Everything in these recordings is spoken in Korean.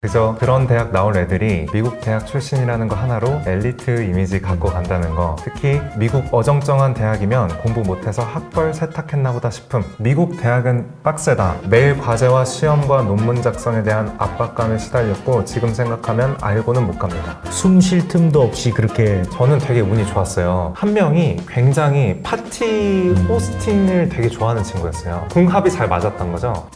그저 그런 대학 나올 애들이 미국 대학 출신이라는 거 하나로 엘리트 이미지 갖고 간다는 거, 특히 미국 어정쩡한 대학이면 공부 못해서 학벌 세탁했나 보다 싶음. 미국 대학은 빡세다. 매일 과제와 시험과 논문 작성에 대한 압박감에 시달렸고 지금 생각하면 알고는 못 갑니다. 숨 쉴 틈도 없이 그렇게. 저는 되게 운이 좋았어요. 한 명이 굉장히 파티 호스팅을 되게 좋아하는 친구였어요. 궁합이 잘 맞았던 거죠.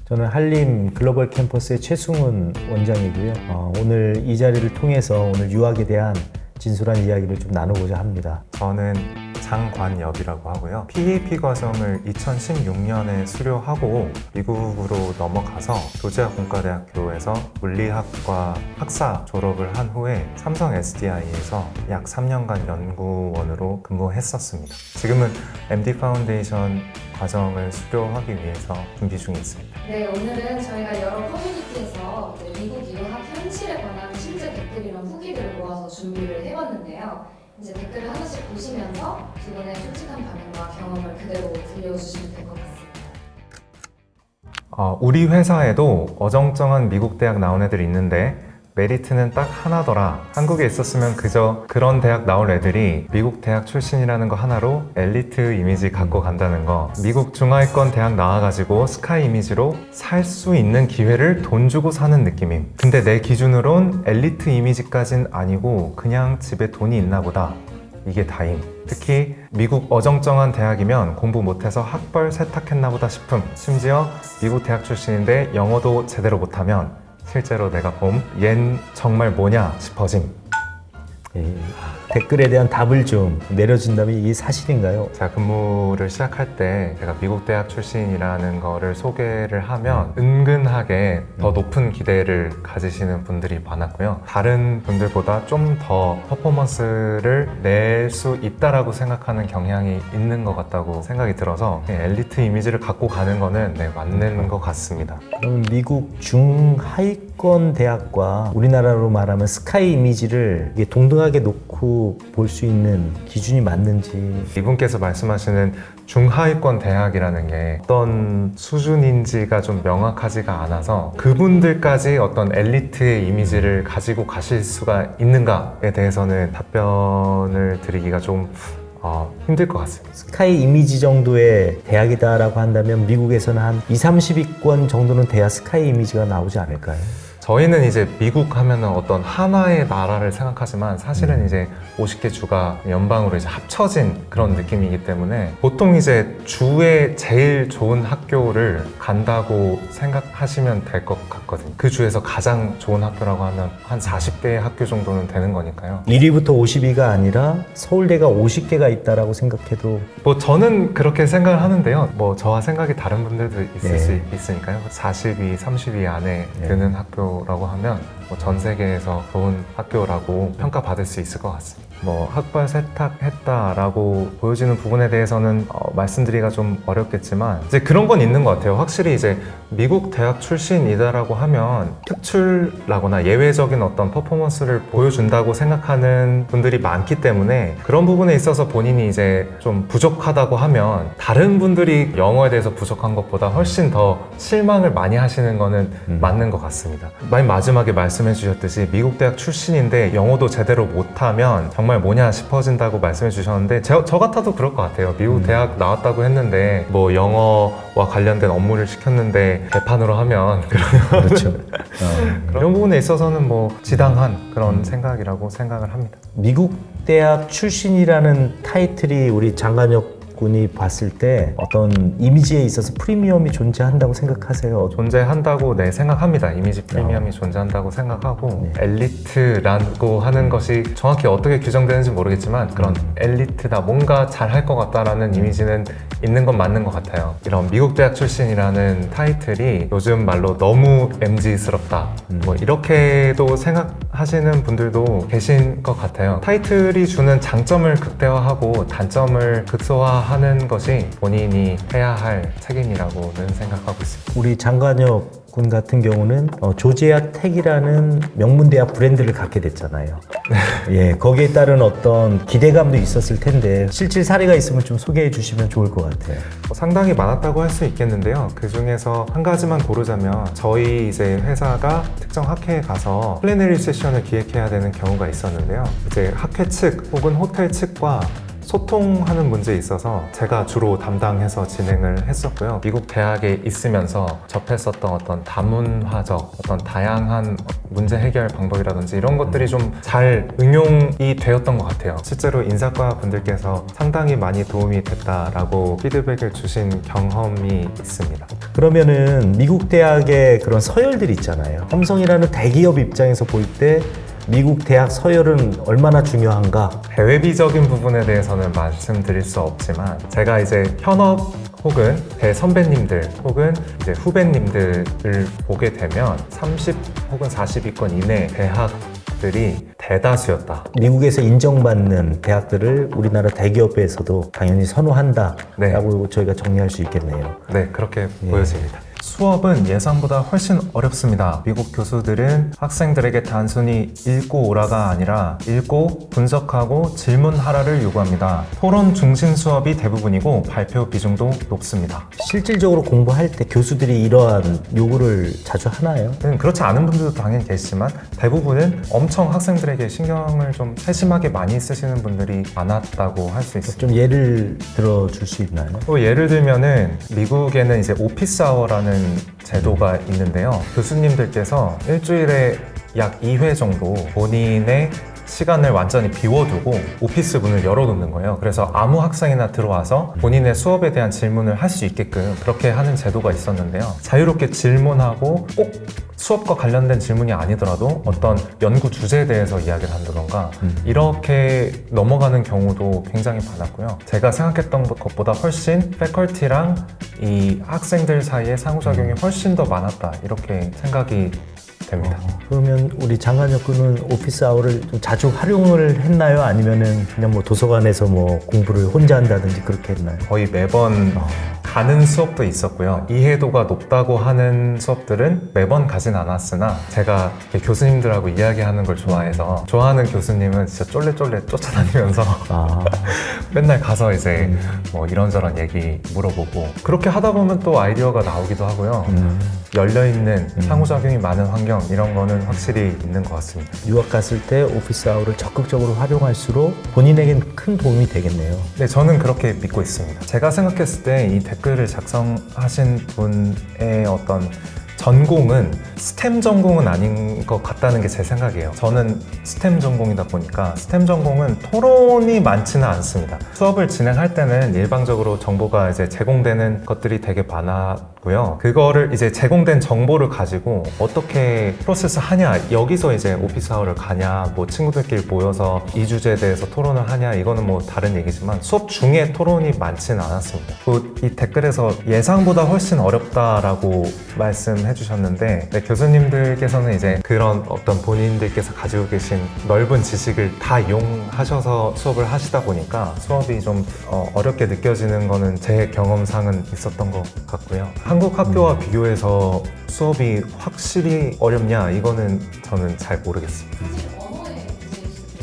저는 한림 글로벌 캠퍼스의 최승훈 원장이고요. 오늘 이 자리를 통해서 오늘 유학에 대한 진솔한 이야기를 좀 나누고자 합니다. 저는 장관엽이라고 하고요. PAP 과정을 2016년에 수료하고 미국으로 넘어가서 조지아 공과대학교에서 물리학과 학사 졸업을 한 후에 삼성 SDI에서 약 3년간 연구원으로 근무했었습니다. 지금은 MD 파운데이션 과정을 수료하기 위해서 준비 중에 있습니다. 네, 오늘은 저희가 여러 커뮤니티에서 미국 유학 현실에 관한 실제 댓글이랑 후기들을 모아서 준비를 해봤는데요. 이제 댓글을 하나씩 보시면서 두 분의 솔직한 반응과 경험을 그대로 들려주시면 될 것 같습니다. 우리 회사에도 어정쩡한 미국 대학 나온 애들 있는데 메리트는 딱 하나더라. 한국에 있었으면 그저 그런 대학 나올 애들이 미국 대학 출신이라는 거 하나로 엘리트 이미지 갖고 간다는 거. 미국 중하위권 대학 나와가지고 스카이 이미지로 살 수 있는 기회를 돈 주고 사는 느낌임. 근데 내 기준으론 엘리트 이미지까진 아니고 그냥 집에 돈이 있나 보다. 이게 다임. 특히 미국 어정쩡한 대학이면 공부 못해서 학벌 세탁했나 보다 싶음. 심지어 미국 대학 출신인데 영어도 제대로 못하면 실제로 내가 얜 정말 뭐냐 싶어짐. 댓글에 대한 답을 좀 내려준다면 이게 사실인가요? 제가 근무를 시작할 때 제가 미국 대학 출신이라는 거를 소개를 하면 은근하게 더 높은 기대를 가지시는 분들이 많았고요. 다른 분들보다 좀 더 퍼포먼스를 낼 수 있다라고 생각하는 경향이 있는 것 같다고 생각이 들어서 엘리트 이미지를 갖고 가는 거는 맞는 것 같습니다. 그럼 미국 중하위권 대학과 우리나라로 말하면 스카이 이미지를 이게 동등하게 놓고 볼 수 있는 기준이 맞는지. 이분께서 말씀하시는 중하위권 대학이라는 게 어떤 수준인지가 좀 명확하지가 않아서 그분들까지 어떤 엘리트의 이미지를 가지고 가실 수가 있는가에 대해서는 답변을 드리기가 좀 힘들 것 같습니다. 스카이 이미지 정도의 대학이다라고 한다면 미국에서는 한 20-30위권 정도는 돼야 스카이 이미지가 나오지 않을까요? 저희는 이제 미국 하면은 어떤 하나의 나라를 생각하지만 사실은 이제 50개 주가 연방으로 이제 합쳐진 그런 느낌이기 때문에 보통 이제 주에 제일 좋은 학교를 간다고 생각하시면 될 것 같거든요. 그 주에서 가장 좋은 학교라고 하면 한 40개의 학교 정도는 되는 거니까요. 1위부터 50위가 아니라 서울대가 50개가 있다라고 생각해도. 저는 그렇게 생각을 하는데요. 저와 생각이 다른 분들도 있을 네. 수 있으니까요. 40위, 30위 안에 드는 학교라고 하면 전 세계에서 좋은 학교라고 평가받을 수 있을 것 같습니다. 학벌 세탁했다라고 보여지는 부분에 대해서는 말씀드리기가 좀 어렵겠지만 이제 그런 건 있는 것 같아요. 확실히 이제 미국 대학 출신이다라고 하면 특출나거나 예외적인 어떤 퍼포먼스를 보여준다고 생각하는 분들이 많기 때문에 그런 부분에 있어서 본인이 이제 좀 부족하다고 하면 다른 분들이 영어에 대해서 부족한 것보다 훨씬 더 실망을 많이 하시는 거는 맞는 것 같습니다. 맨 마지막에 말씀해 주셨듯이 미국 대학 출신인데 영어도 제대로 못하면 정말 뭐냐 싶어진다고 말씀해 주셨는데 저 같아도 그럴 것 같아요. 미국 대학 나왔다고 했는데 영어와 관련된 업무를 시켰는데 개판으로 하면 그렇죠. 그런 부분에 있어서는 지당한 그런 생각이라고 생각을 합니다. 미국 대학 출신이라는 타이틀이 우리 장관혁 군이 봤을 때 어떤 이미지에 있어서 프리미엄이 존재한다고 생각하세요? 존재한다고 생각합니다. 이미지 프리미엄이 존재한다고 생각하고 엘리트라고 하는 것이 정확히 어떻게 규정되는지 모르겠지만 그런 엘리트다, 뭔가 잘할 것 같다라는 이미지는 있는 건 맞는 것 같아요. 이런 미국 대학 출신이라는 타이틀이 요즘 말로 너무 MZ스럽다 이렇게도 생각하시는 분들도 계신 것 같아요. 타이틀이 주는 장점을 극대화하고 단점을 극소화하는 것이 본인이 해야 할 책임이라고는 생각하고 있습니다. 우리 장관혁 군 같은 경우는 조지아 텍이라는 명문 대학 브랜드를 갖게 됐잖아요. 예, 거기에 따른 어떤 기대감도 있었을 텐데 실질 사례가 있으면 좀 소개해 주시면 좋을 것 같아요. 상당히 많았다고 할 수 있겠는데요. 그 중에서 한 가지만 고르자면 저희 이제 회사가 특정 학회에 가서 플래너리 세션을 기획해야 되는 경우가 있었는데요. 이제 학회 측 혹은 호텔 측과 소통하는 문제에 있어서 제가 주로 담당해서 진행을 했었고요. 미국 대학에 있으면서 접했었던 어떤 다문화적, 어떤 다양한 문제 해결 방법이라든지 이런 것들이 좀 잘 응용이 되었던 것 같아요. 실제로 인사과 분들께서 상당히 많이 도움이 됐다라고 피드백을 주신 경험이 있습니다. 그러면은 미국 대학의 그런 서열들 있잖아요. 삼성이라는 대기업 입장에서 볼 때 미국 대학 서열은 얼마나 중요한가? 대외비적인 부분에 대해서는 말씀드릴 수 없지만 제가 이제 현업 혹은 대선배님들 혹은 이제 후배님들을 보게 되면 30 혹은 40위권 이내 대학들이 대다수였다. 미국에서 인정받는 대학들을 우리나라 대기업에서도 당연히 선호한다라고 저희가 정리할 수 있겠네요. 네, 그렇게 보여집니다. 수업은 예상보다 훨씬 어렵습니다. 미국 교수들은 학생들에게 단순히 읽고 오라가 아니라 읽고 분석하고 질문하라를 요구합니다. 토론 중심 수업이 대부분이고 발표 비중도 높습니다. 실질적으로 공부할 때 교수들이 이러한 요구를 자주 하나요? 그렇지 않은 분들도 당연히 계시지만 대부분은 엄청 학생들에게 신경을 좀 세심하게 많이 쓰시는 분들이 많았다고 할 수 있습니다. 좀 예를 들어 줄 수 있나요? 또 예를 들면은 미국에는 이제 오피스 아워라는 제도가 있는데요. 교수님들께서 일주일에 약 2회 정도 본인의 시간을 완전히 비워두고 오피스 문을 열어놓는 거예요. 그래서 아무 학생이나 들어와서 본인의 수업에 대한 질문을 할 수 있게끔 그렇게 하는 제도가 있었는데요. 자유롭게 질문하고 꼭 수업과 관련된 질문이 아니더라도 어떤 연구 주제에 대해서 이야기를 한다던가 이렇게 넘어가는 경우도 굉장히 많았고요. 제가 생각했던 것보다 훨씬 패컬티랑 이 학생들 사이의 상호작용이 훨씬 더 많았다 이렇게 생각이 됩니다. 그러면 우리 장관혁 군은 오피스 아워를 좀 자주 활용을 했나요? 아니면은 그냥 뭐 도서관에서 뭐 공부를 혼자 한다든지 그렇게 했나요? 거의 매번 가는 수업도 있었고요. 이해도가 높다고 하는 수업들은 매번 가진 않았으나 제가 이렇게 교수님들하고 이야기하는 걸 좋아해서 좋아하는 교수님은 진짜 쫄래쫄래 쫓아다니면서 맨날 가서 이제 뭐 이런저런 얘기 물어보고 그렇게 하다 보면 또 아이디어가 나오기도 하고요. 열려있는 상호작용이 많은 환경 이런 거는 확실히 있는 것 같습니다. 유학 갔을 때 오피스 아워를 적극적으로 활용할수록 본인에겐 큰 도움이 되겠네요. 네, 저는 그렇게 믿고 있습니다. 제가 생각했을 때 이 댓글을 작성하신 분의 어떤 전공은 스템 전공은 아닌 것 같다는 게 제 생각이에요. 저는 스템 전공이다 보니까 스템 전공은 토론이 많지는 않습니다. 수업을 진행할 때는 일방적으로 정보가 이제 제공되는 것들이 되게 많았고요. 그거를 이제 제공된 정보를 가지고 어떻게 프로세스 하냐, 여기서 이제 오피스 아워를 가냐, 뭐 친구들끼리 모여서 이 주제에 대해서 토론을 하냐, 이거는 뭐 다른 얘기지만 수업 중에 토론이 많지는 않았습니다. 이 댓글에서 예상보다 훨씬 어렵다라고 말씀해 주셨는데 교수님들께서는 이제 그런 어떤 본인들께서 가지고 계신 넓은 지식을 다 이용하셔서 수업을 하시다 보니까 수업이 좀 어렵게 느껴지는 거는 제 경험상은 있었던 것 같고요. 한국 학교와 비교해서 수업이 확실히 어렵냐 이거는 저는 잘 모르겠습니다. 사실 언어의 문제일 수도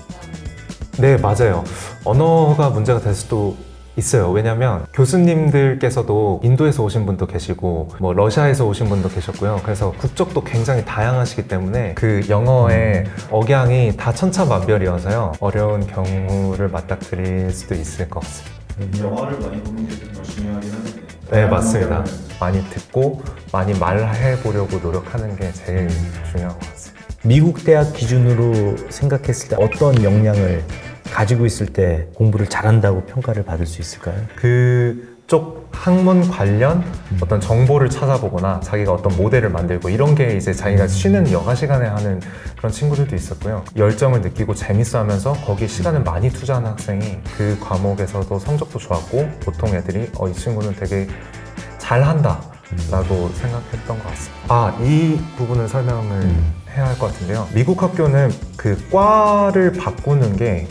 있다는. 네, 맞아요. 언어가 문제가 될 수도 있어요. 왜냐면 교수님들께서도 인도에서 오신 분도 계시고 뭐 러시아에서 오신 분도 계셨고요. 그래서 국적도 굉장히 다양하시기 때문에 그 영어의 억양이 다 천차만별이어서요. 어려운 경우를 맞닥뜨릴 수도 있을 것 같습니다. 영화를 많이 보는 게 정말 중요하긴 하는데. 네, 맞습니다. 많이 듣고 많이 말해보려고 노력하는 게 제일 중요한 것 같습니다. 미국 대학 기준으로 생각했을 때 어떤 역량을 가지고 있을 때 공부를 잘한다고 평가를 받을 수 있을까요? 그쪽 학문 관련 어떤 정보를 찾아보거나 자기가 어떤 모델을 만들고 이런 게 이제 자기가 쉬는 여가 시간에 하는 그런 친구들도 있었고요. 열정을 느끼고 재밌어 하면서 거기에 시간을 많이 투자하는 학생이 그 과목에서도 성적도 좋았고 보통 애들이 이 친구는 되게 잘한다 라고 생각했던 것 같습니다. 이 부분을 설명을 해야 할 것 같은데요. 미국 학교는 그 과를 바꾸는 게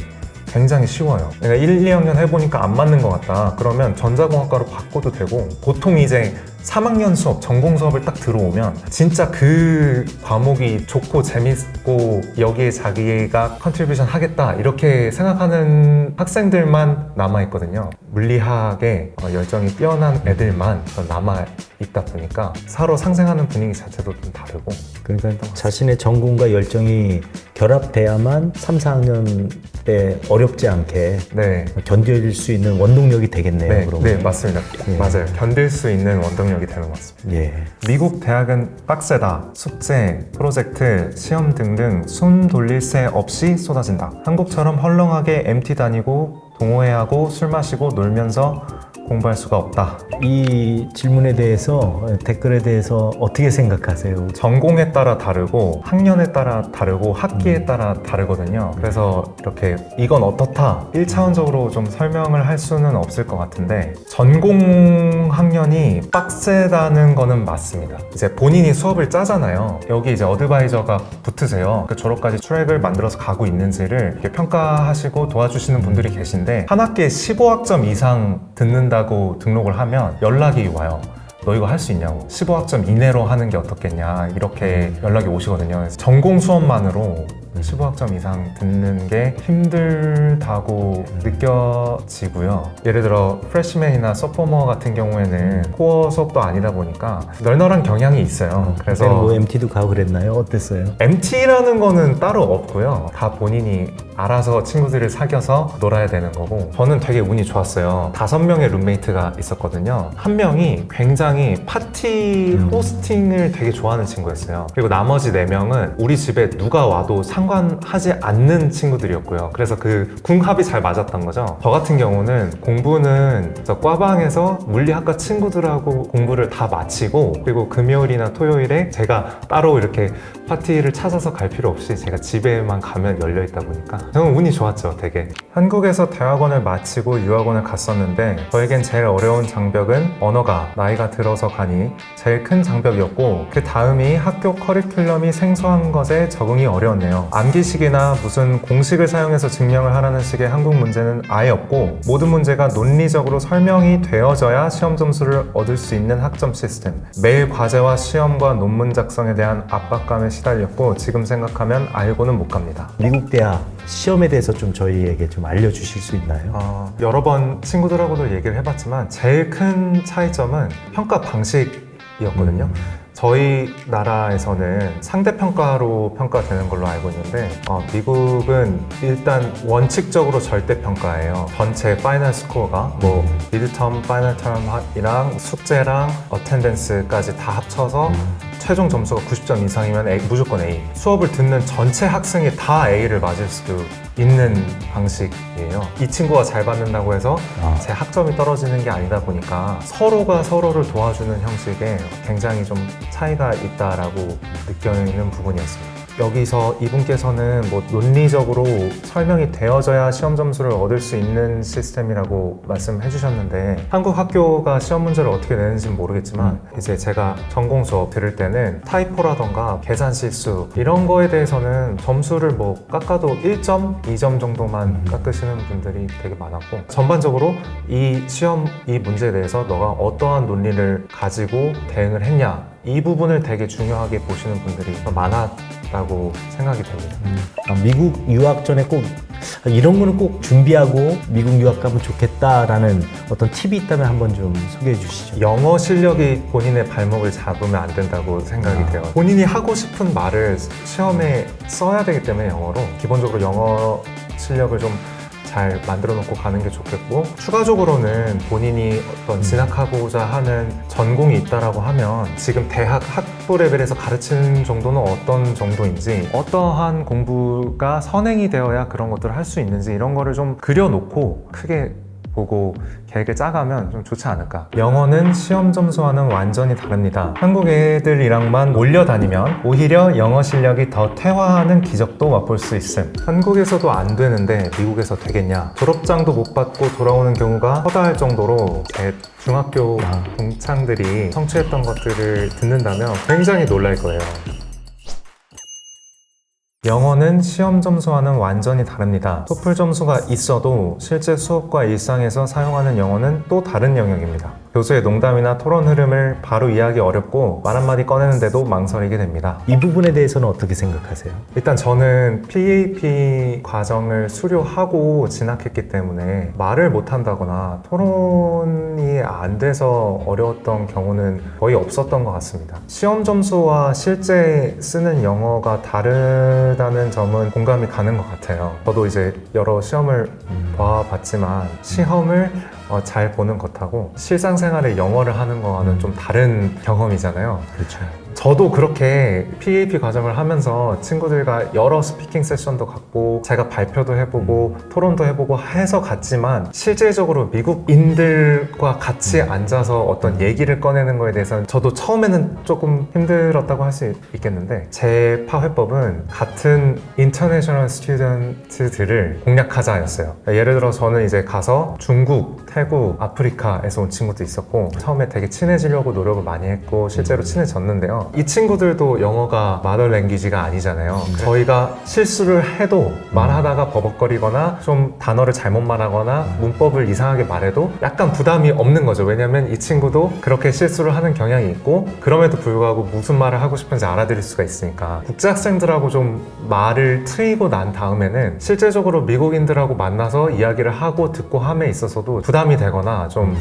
굉장히 쉬워요. 내가 1, 2학년 해보니까 안 맞는 것 같다. 그러면 전자공학과로 바꿔도 되고 보통 이제 3학년 수업, 전공 수업을 딱 들어오면 진짜 그 과목이 좋고 재밌고 여기에 자기가 컨트리뷰션 하겠다 이렇게 생각하는 학생들만 남아있거든요. 물리학에 열정이 뛰어난 애들만 남아있다 보니까 서로 상생하는 분위기 자체도 좀 다르고. 그러니까 자신의 전공과 열정이 결합돼야만 3, 4학년 때 어렵지 않게 네. 견딜 수 있는 원동력이 되겠네요. 네, 그러면. 네, 맞습니다. 예. 맞아요. 견딜 수 있는 원동력이 되는 것 같습니다. 예. 미국 대학은 빡세다. 숙제, 프로젝트, 시험 등등 숨 돌릴 새 없이 쏟아진다. 한국처럼 헐렁하게 MT 다니고 동호회하고 술 마시고 놀면서 공부할 수가 없다. 이 질문에 대해서 댓글에 대해서 어떻게 생각하세요? 전공에 따라 다르고 학년에 따라 다르고 학기에 따라 다르거든요. 그래서 이렇게 이건 어떻다 1차원적으로 좀 설명을 할 수는 없을 것 같은데, 전공 학년이 빡세다는 거는 맞습니다. 이제 본인이 수업을 짜잖아요. 여기 이제 어드바이저가 붙으세요. 그 졸업까지 트랙을 만들어서 가고 있는지를 이렇게 평가하시고 도와주시는 분들이 계신데, 한 학기에 15학점 이상 듣는다고 등록을 하면 연락이 와요. 너 이거 할 수 있냐고. 15학점 이내로 하는 게 어떻겠냐 이렇게 연락이 오시거든요. 그래서 전공 수업만으로 15학점 이상 듣는 게 힘들다고 느껴지고요. 예를 들어 프레시맨이나 소포머 같은 경우에는 코어 수업도 아니다 보니까 널널한 경향이 있어요. 그래서 그래서 뭐 MT도 가고 그랬나요? 어땠어요? MT라는 거는 따로 없고요. 다 본인이 알아서 친구들을 사귀어서 놀아야 되는 거고, 저는 되게 운이 좋았어요. 5명의 룸메이트가 있었거든요. 한 명이 굉장히 파티 호스팅을 되게 좋아하는 친구였어요. 그리고 나머지 4명은 우리 집에 누가 와도 상관하지 않는 친구들이었고요. 그래서 그 궁합이 잘 맞았던 거죠. 저 같은 경우는 공부는 저 과방에서 물리학과 친구들하고 공부를 다 마치고, 그리고 금요일이나 토요일에 제가 따로 이렇게 파티를 찾아서 갈 필요 없이 제가 집에만 가면 열려있다 보니까 저는 운이 좋았죠. 되게 한국에서 대학원을 마치고 유학원을 갔었는데, 저에겐 제일 어려운 장벽은 언어가 나이가 들어서 가니 제일 큰 장벽이었고, 그 다음이 학교 커리큘럼이 생소한 것에 적응이 어려웠네요. 암기식이나 무슨 공식을 사용해서 증명을 하라는 식의 한국 문제는 아예 없고, 모든 문제가 논리적으로 설명이 되어져야 시험 점수를 얻을 수 있는 학점 시스템. 매일 과제와 시험과 논문 작성에 대한 압박감에 시달렸고, 지금 생각하면 알고는 못 갑니다. 미국 대학 시험에 대해서 좀 저희에게 좀 알려주실 수 있나요? 여러 번 친구들하고도 얘기를 해봤지만 제일 큰 차이점은 평가 방식이었거든요. 저희 나라에서는 상대평가로 평가되는 걸로 알고 있는데, 미국은 일단 원칙적으로 절대평가예요. 전체 파이널 스코어가 뭐 미드텀, 파이널 텀이랑 숙제랑 어텐던스까지 다 합쳐서 최종 점수가 90점 이상이면 무조건 A. 수업을 듣는 전체 학생이 다 A를 맞을 수도 있는 방식이에요. 이 친구가 잘 받는다고 해서 제 학점이 떨어지는 게 아니다 보니까 서로가 서로를 도와주는 형식에 굉장히 좀 차이가 있다라고 느끼는 부분이었습니다. 여기서 이분께서는 뭐 논리적으로 설명이 되어져야 시험 점수를 얻을 수 있는 시스템이라고 말씀해 주셨는데, 한국 학교가 시험 문제를 어떻게 내는지는 모르겠지만 이제 제가 전공 수업 들을 때는 타이포라던가 계산 실수 이런 거에 대해서는 점수를 뭐 깎아도 1점, 2점 정도만 깎으시는 분들이 되게 많았고, 전반적으로 이 시험 이 문제에 대해서 너가 어떠한 논리를 가지고 대응을 했냐, 이 부분을 되게 중요하게 보시는 분들이 많았다고 생각이 됩니다. 미국 유학 전에 꼭 이런 거는 꼭 준비하고 미국 유학 가면 좋겠다라는 어떤 팁이 있다면 한번 좀 소개해 주시죠. 영어 실력이 본인의 발목을 잡으면 안 된다고 생각이 돼요. 본인이 하고 싶은 말을 시험에 써야 되기 때문에 영어로 기본적으로 영어 실력을 좀 잘 만들어 놓고 가는 게 좋겠고, 추가적으로는 본인이 어떤 진학하고자 하는 전공이 있다라고 하면 지금 대학 학부 레벨에서 가르치는 정도는 어떤 정도인지, 어떠한 공부가 선행이 되어야 그런 것들을 할 수 있는지 이런 거를 좀 그려놓고 크게 보고 계획을 짜가면 좀 좋지 않을까. 영어는 시험 점수와는 완전히 다릅니다. 한국 애들이랑만 몰려다니면 오히려 영어 실력이 더 퇴화하는 기적도 맛볼 수 있음. 한국에서도 안 되는데 미국에서 되겠냐. 졸업장도 못 받고 돌아오는 경우가 허다할 정도로 제 중학교 동창들이 성취했던 것들을 듣는다면 굉장히 놀랄 거예요. 영어는 시험 점수와는 완전히 다릅니다. 토플 점수가 있어도 실제 수업과 일상에서 사용하는 영어는 또 다른 영역입니다. 교수의 농담이나 토론 흐름을 바로 이해하기 어렵고 말 한마디 꺼내는데도 망설이게 됩니다. 이 부분에 대해서는 어떻게 생각하세요? 일단 저는 PAP 과정을 수료하고 진학했기 때문에 말을 못한다거나 토론이 안 돼서 어려웠던 경우는 거의 없었던 것 같습니다. 시험 점수와 실제 쓰는 영어가 다르다는 점은 공감이 가는 것 같아요. 저도 이제 여러 시험을 봐봤지만 시험을 잘 보는 것하고 실상생활에 영어를 하는 거와는 좀 다른 경험이잖아요. 그렇죠. 저도 그렇게 PAP 과정을 하면서 친구들과 여러 스피킹 세션도 갖고 제가 발표도 해보고 토론도 해보고 해서 갔지만 실질적으로 미국인들과 같이 앉아서 어떤 얘기를 꺼내는 거에 대해서는 저도 처음에는 조금 힘들었다고 할 수 있겠는데 제 파회법은 같은 인터내셔널 스튜던트들을 공략하자였어요. 예를 들어 저는 이제 가서 중국, 태국, 아프리카에서 온 친구도 있었고 처음에 되게 친해지려고 노력을 많이 했고 실제로 친해졌는데요. 이 친구들도 영어가 마더 랭귀지가 아니잖아요. 저희가 실수를 해도 말하다가 버벅거리거나 좀 단어를 잘못 말하거나 문법을 이상하게 말해도 약간 부담이 없는 거죠. 왜냐면 이 친구도 그렇게 실수를 하는 경향이 있고 그럼에도 불구하고 무슨 말을 하고 싶은지 알아들을 수가 있으니까 국제학생들하고 좀 말을 트이고 난 다음에는 실제적으로 미국인들하고 만나서 이야기를 하고 듣고 함에 있어서도 부담이 되거나 좀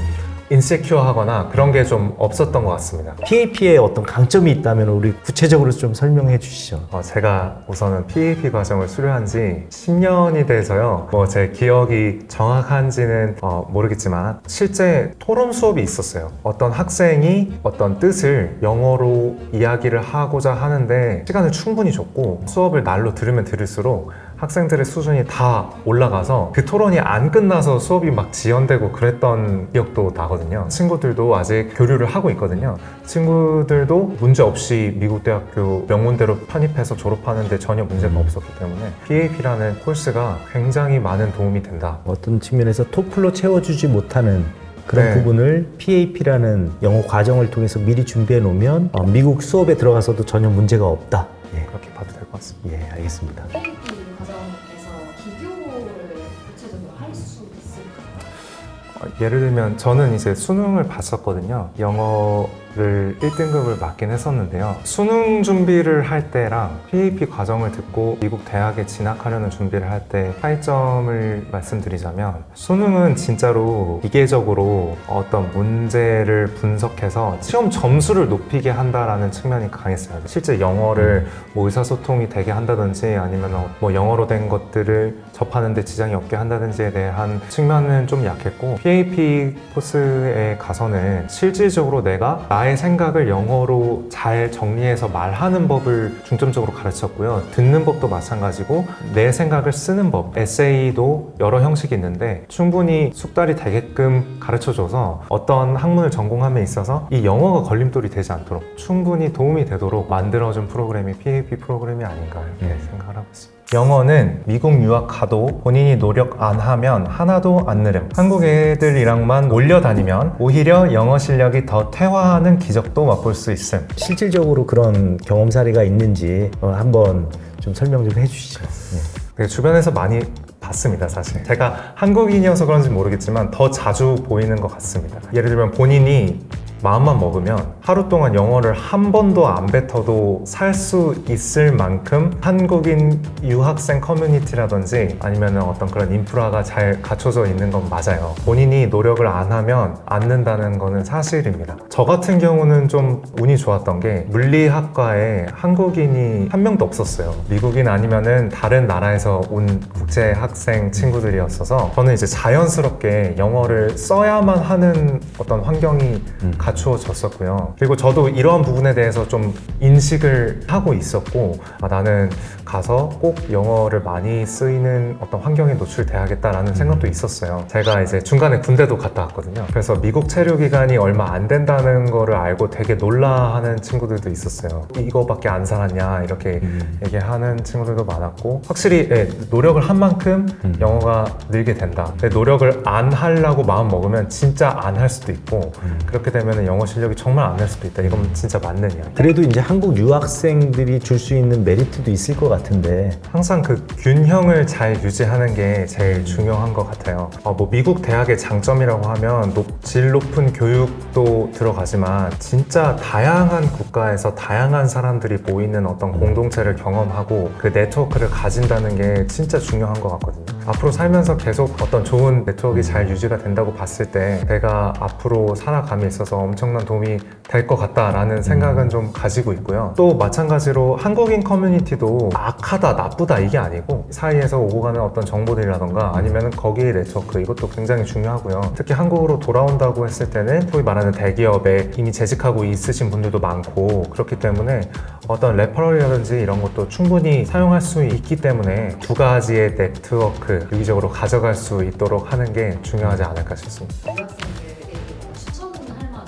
인세큐어하거나 그런 게 좀 없었던 것 같습니다. PAP에 어떤 강점이 있다면 우리 구체적으로 좀 설명해 주시죠. 제가 우선은 PAP 과정을 수료한 지 10년이 돼서요. 제 기억이 정확한지는 모르겠지만 실제 토론 수업이 있었어요. 어떤 학생이 어떤 뜻을 영어로 이야기를 하고자 하는데 시간을 충분히 줬고 수업을 날로 들으면 들을수록 학생들의 수준이 다 올라가서 그 토론이 안 끝나서 수업이 막 지연되고 그랬던 기억도 나거든요. 친구들도 아직 교류를 하고 있거든요. 친구들도 문제 없이 미국 대학교 명문대로 편입해서 졸업하는데 전혀 문제가 없었기 때문에 PAP라는 코र्스가 굉장히 많은 도움이 된다. 어떤 측면에서 토플로 채워주지 못하는 그런 네. 부분을 PAP라는 영어 과정을 통해서 미리 준비해 놓으면 미국 수업에 들어가서도 전혀 문제가 없다. 예, 그렇게 봐도 될 것 같습니다. 예, 알겠습니다. PAP 과정에서 기교를 구체적으로 할 수 있을까요? 예를 들면 저는 이제 수능을 봤었거든요. 영어를 1등급을 맞긴 했었는데요. 수능 준비를 할 때랑 PAP 과정을 듣고 미국 대학에 진학하려는 준비를 할 때 차이점을 말씀드리자면 수능은 진짜로 기계적으로 어떤 문제를 분석해서 시험 점수를 높이게 한다라는 측면이 강했어요. 실제 영어를 뭐 의사소통이 되게 한다든지 아니면 뭐 영어로 된 것들을 접하는데 지장이 없게 한다든지에 대한 측면은 좀 약했고 PAP 코스에 가서는 실질적으로 내가 나의 생각을 영어로 잘 정리해서 말하는 법을 중점적으로 가르쳤고요. 듣는 법도 마찬가지고 내 생각을 쓰는 법, 에세이도 여러 형식이 있는데 충분히 숙달이 되게끔 가르쳐줘서 어떤 학문을 전공함에 있어서 이 영어가 걸림돌이 되지 않도록 충분히 도움이 되도록 만들어준 프로그램이 PAP 프로그램이 아닌가 이렇게 생각을 하고 있습니다. 영어는 미국 유학 가도 본인이 노력 안 하면 하나도 안 늘음. 한국 애들이랑만 몰려다니면 오히려 영어 실력이 더 퇴화하는 기적도 맛볼 수 있음. 실질적으로 그런 경험 사례가 있는지 한번 좀 설명 좀 해주시죠. 예. 주변에서 많이 봤습니다, 사실. 제가 한국인이어서 그런지 모르겠지만 더 자주 보이는 것 같습니다. 예를 들면 본인이 마음만 먹으면 하루 동안 영어를 한 번도 안 뱉어도 살 수 있을 만큼 한국인 유학생 커뮤니티라든지 아니면 어떤 그런 인프라가 잘 갖춰져 있는 건 맞아요. 본인이 노력을 안 하면 안 는다는 거는 사실입니다. 저 같은 경우는 좀 운이 좋았던 게 물리학과에 한국인이 한 명도 없었어요. 미국인 아니면은 다른 나라에서 온 국제 학생 친구들이었어서 저는 이제 자연스럽게 영어를 써야만 하는 어떤 환경이 갖추어졌었고요. 그리고 저도 이러한 부분에 대해서 좀 인식을 하고 있었고 나는 가서 꼭 영어를 많이 쓰이는 어떤 환경에 노출돼야겠다라는 생각도 있었어요. 제가 이제 중간에 군대도 갔다 왔거든요. 그래서 미국 체류 기간이 얼마 안 된다는 거를 알고 되게 놀라하는 친구들도 있었어요. 이거밖에 안 살았냐 이렇게 얘기하는 친구들도 많았고 확실히 노력을 한 만큼 영어가 늘게 된다. 근데 노력을 안 하려고 마음 먹으면 진짜 안 할 수도 있고 그렇게 되면 사람들은 영어 실력이 정말 안 될 수도 있다. 이건 진짜 맞는 이야기. 그래도 이제 한국 유학생들이 줄 수 있는 메리트도 있을 것 같은데 항상 그 균형을 잘 유지하는 게 제일 중요한 것 같아요. 뭐 미국 대학의 장점이라고 하면 질 높은 교육도 들어가지만 진짜 다양한 국가에서 다양한 사람들이 모이는 어떤 공동체를 경험하고 그 네트워크를 가진다는 게 진짜 중요한 것 같거든요. 앞으로 살면서 계속 어떤 좋은 네트워크가 잘 유지가 된다고 봤을 때 제가 앞으로 살아감에 있어서 엄청난 도움이 될 것 같다라는 생각은 좀 가지고 있고요. 또 마찬가지로 한국인 커뮤니티도 악하다, 나쁘다 이게 아니고 사이에서 오고 가는 어떤 정보들이라던가 아니면 거기의 네트워크 이것도 굉장히 중요하고요. 특히 한국으로 돌아온다고 했을 때는 소위 말하는 대기업에 이미 재직하고 있으신 분들도 많고 그렇기 때문에 어떤 레퍼럴이라든지 이런 것도 충분히 사용할 수 있기 때문에 두 가지의 네트워크 유기적으로 가져갈 수 있도록 하는 게 중요하지 않을까 싶습니다. 유학생들에게 추천할 만한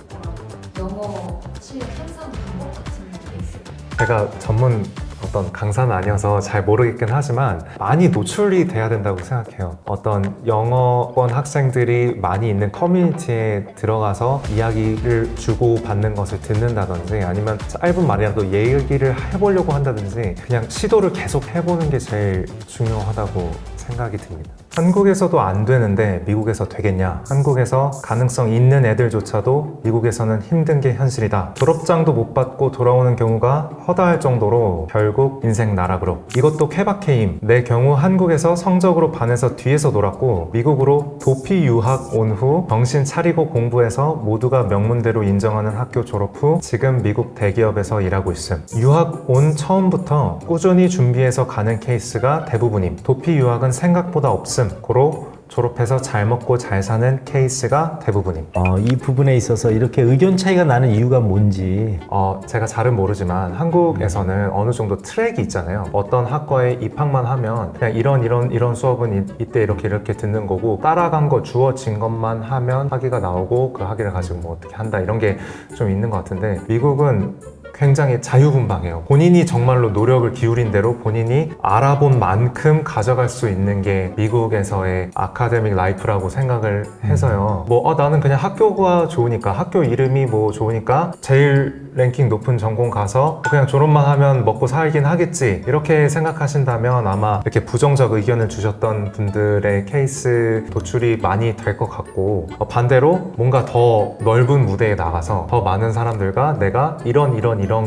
그런 영어 실력 향상 방법 같은 게 있을까요? 제가 전문 어떤 강사는 아니어서 잘 모르겠긴 하지만 많이 노출이 돼야 된다고 생각해요. 어떤 영어권 학생들이 많이 있는 커뮤니티에 들어가서 이야기를 주고받는 것을 듣는다든지 아니면 짧은 말이라도 얘기를 해보려고 한다든지 그냥 시도를 계속 해보는 게 제일 중요하다고 생각이 듭니다. 한국에서도 안 되는데 미국에서 되겠냐? 한국에서 가능성 있는 애들조차도 미국에서는 힘든 게 현실이다. 졸업장도 못 받고 돌아오는 경우가 허다할 정도로 결국 인생 나락으로. 이것도 케바케임. 내 경우 한국에서 성적으로 반해서 뒤에서 놀았고 미국으로 도피 유학 온 후 정신 차리고 공부해서 모두가 명문대로 인정하는 학교 졸업 후 지금 미국 대기업에서 일하고 있음. 유학 온 처음부터 꾸준히 준비해서 가는 케이스가 대부분임. 도피 유학은 생각보다 없음. 고로 졸업해서 잘 먹고 잘 사는 케이스가 대부분임. 이 부분에 있어서 이렇게 의견 차이가 나는 이유가 뭔지 제가 잘은 모르지만 한국에서는 어느 정도 트랙이 있잖아요. 어떤 학과에 입학만 하면 그냥 이런 수업은 이때 이렇게 듣는 거고 따라간 거 주어진 것만 하면 학위가 나오고 그 학위를 가지고 뭐 어떻게 한다 이런 게 좀 있는 것 같은데 미국은 굉장히 자유분방해요. 본인이 정말로 노력을 기울인 대로 본인이 알아본 만큼 가져갈 수 있는 게 미국에서의 아카데믹 라이프라고 생각을 해서요. 나는 그냥 학교가 좋으니까 학교 이름이 뭐 좋으니까 제일 랭킹 높은 전공 가서 그냥 졸업만 하면 먹고 살긴 하겠지 이렇게 생각하신다면 아마 이렇게 부정적 의견을 주셨던 분들의 케이스 도출이 많이 될 것 같고 반대로 뭔가 더 넓은 무대에 나가서 더 많은 사람들과 내가 이런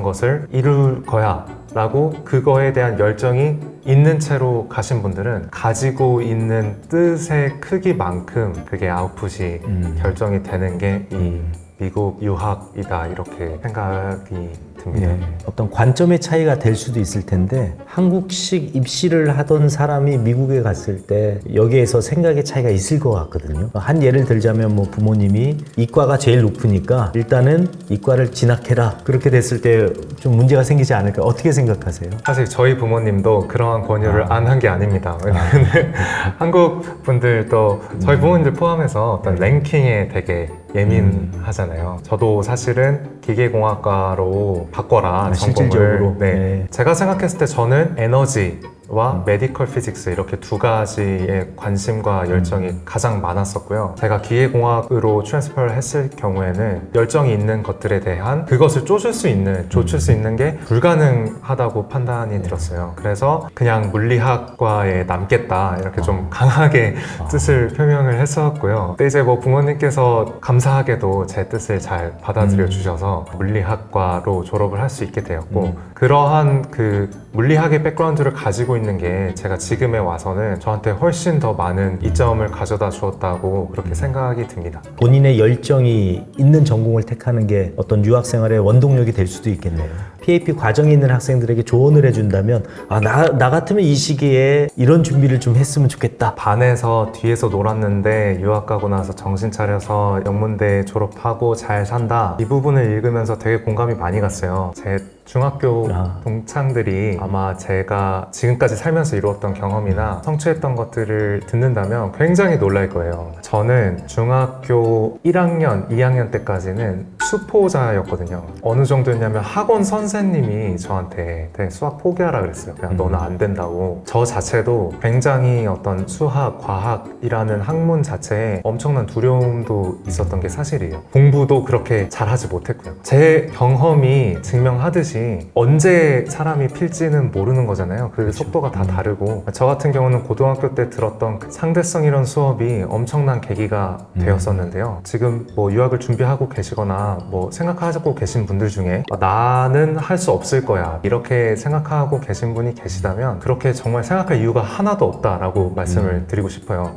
것을 이룰 거야 라고 그거에 대한 열정이 있는 채로 가신 분들은 가지고 있는 뜻의 크기만큼 그게 아웃풋이 결정이 되는 게 이 미국 유학이다 이렇게 생각이 듭니다. 어떤 관점의 차이가 될 수도 있을 텐데 한국식 입시를 하던 사람이 미국에 갔을 때 여기에서 생각의 차이가 있을 것 같거든요. 한 예를 들자면 뭐 부모님이 이과가 제일 높으니까 일단은 이과를 진학해라 그렇게 됐을 때 좀 문제가 생기지 않을까 어떻게 생각하세요? 사실 저희 부모님도 그러한 권유를 안 한 게 아닙니다. 왜냐하면 한국 분들도 저희 부모님들 포함해서 어떤 랭킹에 되게 예민하잖아요. 저도 사실은 기계공학과로 바꿔라 전공을. 실질적으로. 네. 제가 생각했을 때 저는 에너지와 메디컬 피직스 이렇게 두 가지의 관심과 열정이 가장 많았었고요. 제가 기계공학으로 트랜스퍼를 했을 경우에는 열정이 있는 것들에 대한 그것을 조출 수 있는 게 불가능하다고 판단이 들었어요. 그래서 그냥 물리학과에 남겠다 이렇게 좀 강하게 뜻을 표명을 했었고요. 근데 이제 뭐 부모님께서 감사하게도 제 뜻을 잘 받아들여 주셔서 물리학과로 졸업을 할 수 있게 되었고 그러한 그 물리학의 백그라운드를 가지고 있는 게 제가 지금에 와서는 저한테 훨씬 더 많은 이점을 가져다 주었다고 그렇게 생각이 듭니다. 본인의 열정이 있는 전공을 택하는 게 어떤 유학 생활의 원동력이 될 수도 있겠네요. PAP 과정에 있는 학생들에게 조언을 해준다면 나 같으면 이 시기에 이런 준비를 좀 했으면 좋겠다. 반에서 뒤에서 놀았는데 유학 가고 나서 정신 차려서 영문대 졸업하고 잘 산다 이 부분을 읽으면서 되게 공감이 많이 갔어요. 제 중학교 동창들이 아마 제가 지금까지 살면서 이루었던 경험이나 성취했던 것들을 듣는다면 굉장히 놀랄 거예요. 저는 중학교 1학년, 2학년 때까지는 수포자였거든요. 어느 정도였냐면 학원 선생님이 저한테 되게 수학 포기하라 그랬어요. 그냥 너는 안 된다고. 저 자체도 굉장히 어떤 수학, 과학이라는 학문 자체에 엄청난 두려움도 있었던 게 사실이에요. 공부도 그렇게 잘하지 못했고요. 제 경험이 증명하듯이 언제 사람이 필지는 모르는 거잖아요. 그 속도가 다 다르고, 저 같은 경우는 고등학교 때 들었던 그 상대성 이론 수업이 엄청난 계기가 되었었는데요. 지금 뭐 유학을 준비하고 계시거나 뭐 생각하고 계신 분들 중에 나는 할 수 없을 거야 이렇게 생각하고 계신 분이 계시다면 그렇게 정말 생각할 이유가 하나도 없다라고 말씀을 드리고 싶어요.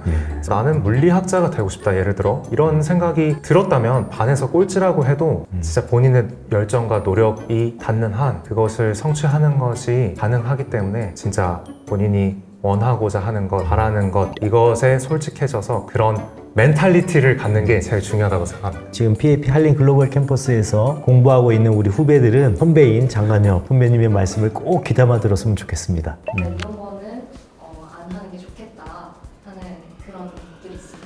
나는 물리학자가 되고 싶다, 예를 들어 이런 생각이 들었다면 반에서 꼴찌라고 해도 진짜 본인의 열정과 노력이 닿는 한 그것을 성취하는 것이 가능하기 때문에 진짜 본인이 원하고자 하는 것, 바라는 것, 이것에 솔직해져서 그런 멘탈리티를 갖는 게 제일 중요하다고 생각합니다. 지금 PAP 한림 글로벌 캠퍼스에서 공부하고 있는 우리 후배들은 선배인 장관혁 선배님의 말씀을 꼭 귀담아 들었으면 좋겠습니다. 이런 거는 안 하는 게 좋겠다 하는 그런 것들이 있습니다.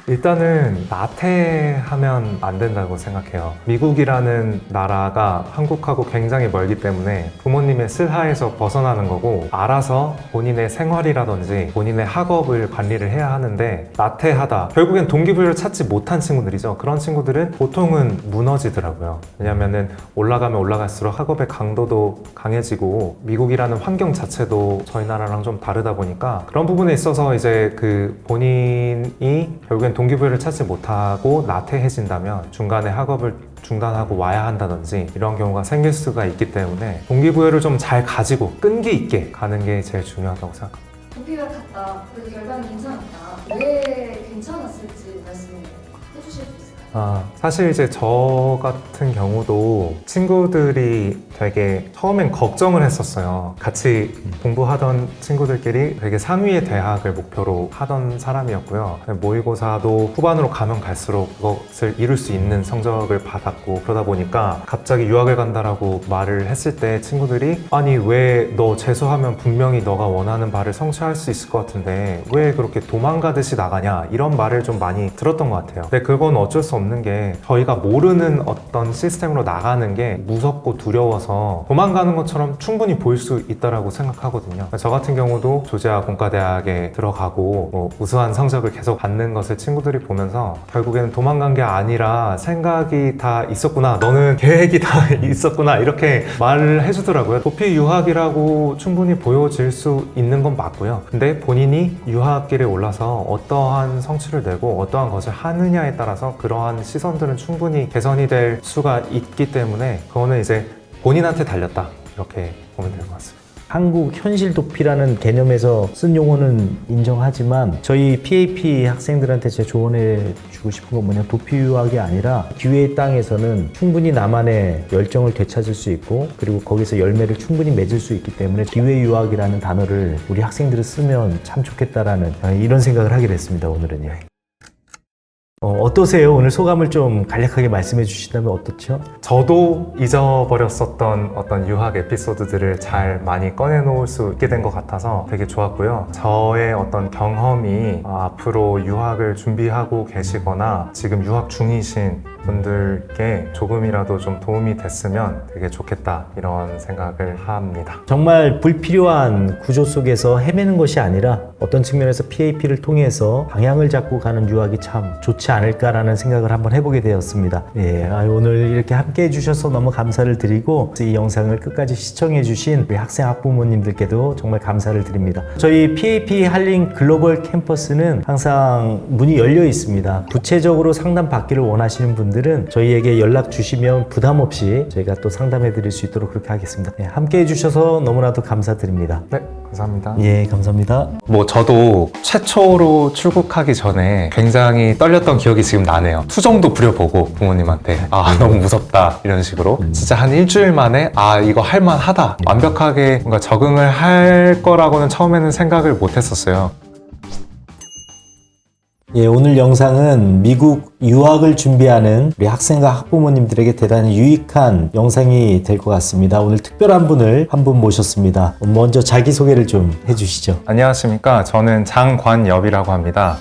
일단은 나태하면 안 된다고 생각해요. 미국이라는 나라가 한국하고 굉장히 멀기 때문에 부모님의 슬하에서 벗어나는 거고 알아서 본인의 생활이라든지 본인의 학업을 관리를 해야 하는데 나태하다. 결국엔 동기부여를 찾지 못한 친구들이죠. 그런 친구들은 보통은 무너지더라고요. 왜냐면은 올라가면 올라갈수록 학업의 강도도 강해지고 미국이라는 환경 자체도 저희 나라랑 좀 다르다 보니까 그런 부분에 있어서 이제 그 본인이 결국엔 동기부여를 찾지 못하고 나태해진다면 중간에 학업을 중단하고 와야 한다든지 이런 경우가 생길 수가 있기 때문에 동기부여를 좀 잘 가지고 끈기 있게 가는 게 제일 중요하다고 생각합니다. 동기부여 갔다. 그래도 결과는 괜찮았다. 왜 괜찮았을지 말씀해 주실 수 있을까요? 사실 이제 저 같은 경우도 친구들이 되게 처음엔 걱정을 했었어요. 같이 공부하던 친구들끼리 되게 상위의 대학을 목표로 하던 사람이었고요. 모의고사도 후반으로 가면 갈수록 그것을 이룰 수 있는 성적을 받았고 그러다 보니까 갑자기 유학을 간다라고 말을 했을 때 친구들이 아니 왜 너 재수하면 분명히 너가 원하는 바를 성취할 수 있을 것 같은데 왜 그렇게 도망가듯이 나가냐 이런 말을 좀 많이 들었던 것 같아요. 근데 그건 어쩔 수 없는 게 저희가 모르는 어떤 시스템으로 나가는 게 무섭고 두려워서 도망가는 것처럼 충분히 보일 수 있다고 생각하거든요. 저 같은 경우도 조지아 공과대학에 들어가고 뭐 우수한 성적을 계속 받는 것을 친구들이 보면서 결국에는 도망간 게 아니라 생각이 다 있었구나, 너는 계획이 다 있었구나 이렇게 말을 해주더라고요. 도피 유학이라고 충분히 보여질 수 있는 건 맞고요. 근데 본인이 유학길에 올라서 어떠한 성취를 내고 어떠한 것을 하느냐에 따라서 그러한 시선들은 충분히 개선이 될 수가 있기 때문에 그거는 이제 본인한테 달렸다 이렇게 보면 될 것 같습니다. 한국 현실 도피라는 개념에서 쓴 용어는 인정하지만 저희 PAP 학생들한테 제가 조언해 주고 싶은 건 뭐냐, 도피 유학이 아니라 기회의 땅에서는 충분히 나만의 열정을 되찾을 수 있고 그리고 거기서 열매를 충분히 맺을 수 있기 때문에 기회 유학이라는 단어를 우리 학생들이 쓰면 참 좋겠다라는 이런 생각을 하게 됐습니다. 오늘은요. 어떠세요? 오늘 소감을 좀 간략하게 말씀해 주신다면 어떻죠? 저도 잊어버렸었던 어떤 유학 에피소드들을 잘 많이 꺼내놓을 수 있게 된 것 같아서 되게 좋았고요. 저의 어떤 경험이 앞으로 유학을 준비하고 계시거나 지금 유학 중이신 분들께 조금이라도 좀 도움이 됐으면 되게 좋겠다 이런 생각을 합니다. 정말 불필요한 구조 속에서 헤매는 것이 아니라 어떤 측면에서 PAP를 통해서 방향을 잡고 가는 유학이 참 좋지 않을까라는 생각을 한번 해보게 되었습니다. 오늘 이렇게 함께 해주셔서 너무 감사를 드리고 이 영상을 끝까지 시청해주신 우리 학생 학부모님들께도 정말 감사를 드립니다. 저희 PAP 한림 글로벌 캠퍼스는 항상 문이 열려 있습니다. 구체적으로 상담 받기를 원하시는 분들은 저희에게 연락 주시면 부담 없이 저희가 또 상담해 드릴 수 있도록 그렇게 하겠습니다. 함께 해주셔서 너무나도 감사드립니다. 네, 감사합니다. 예, 감사합니다. 저도 최초로 출국하기 전에 굉장히 떨렸던 기억이 지금 나네요. 투정도 부려보고 부모님한테 너무 무섭다 이런 식으로 진짜 한 일주일 만에 이거 할만하다 완벽하게 뭔가 적응을 할 거라고는 처음에는 생각을 못 했었어요. 오늘 영상은 미국 유학을 준비하는 우리 학생과 학부모님들에게 대단히 유익한 영상이 될 것 같습니다. 오늘 특별한 분을 한 분 모셨습니다. 먼저 자기소개를 좀 해주시죠. 안녕하십니까. 저는 장관엽이라고 합니다.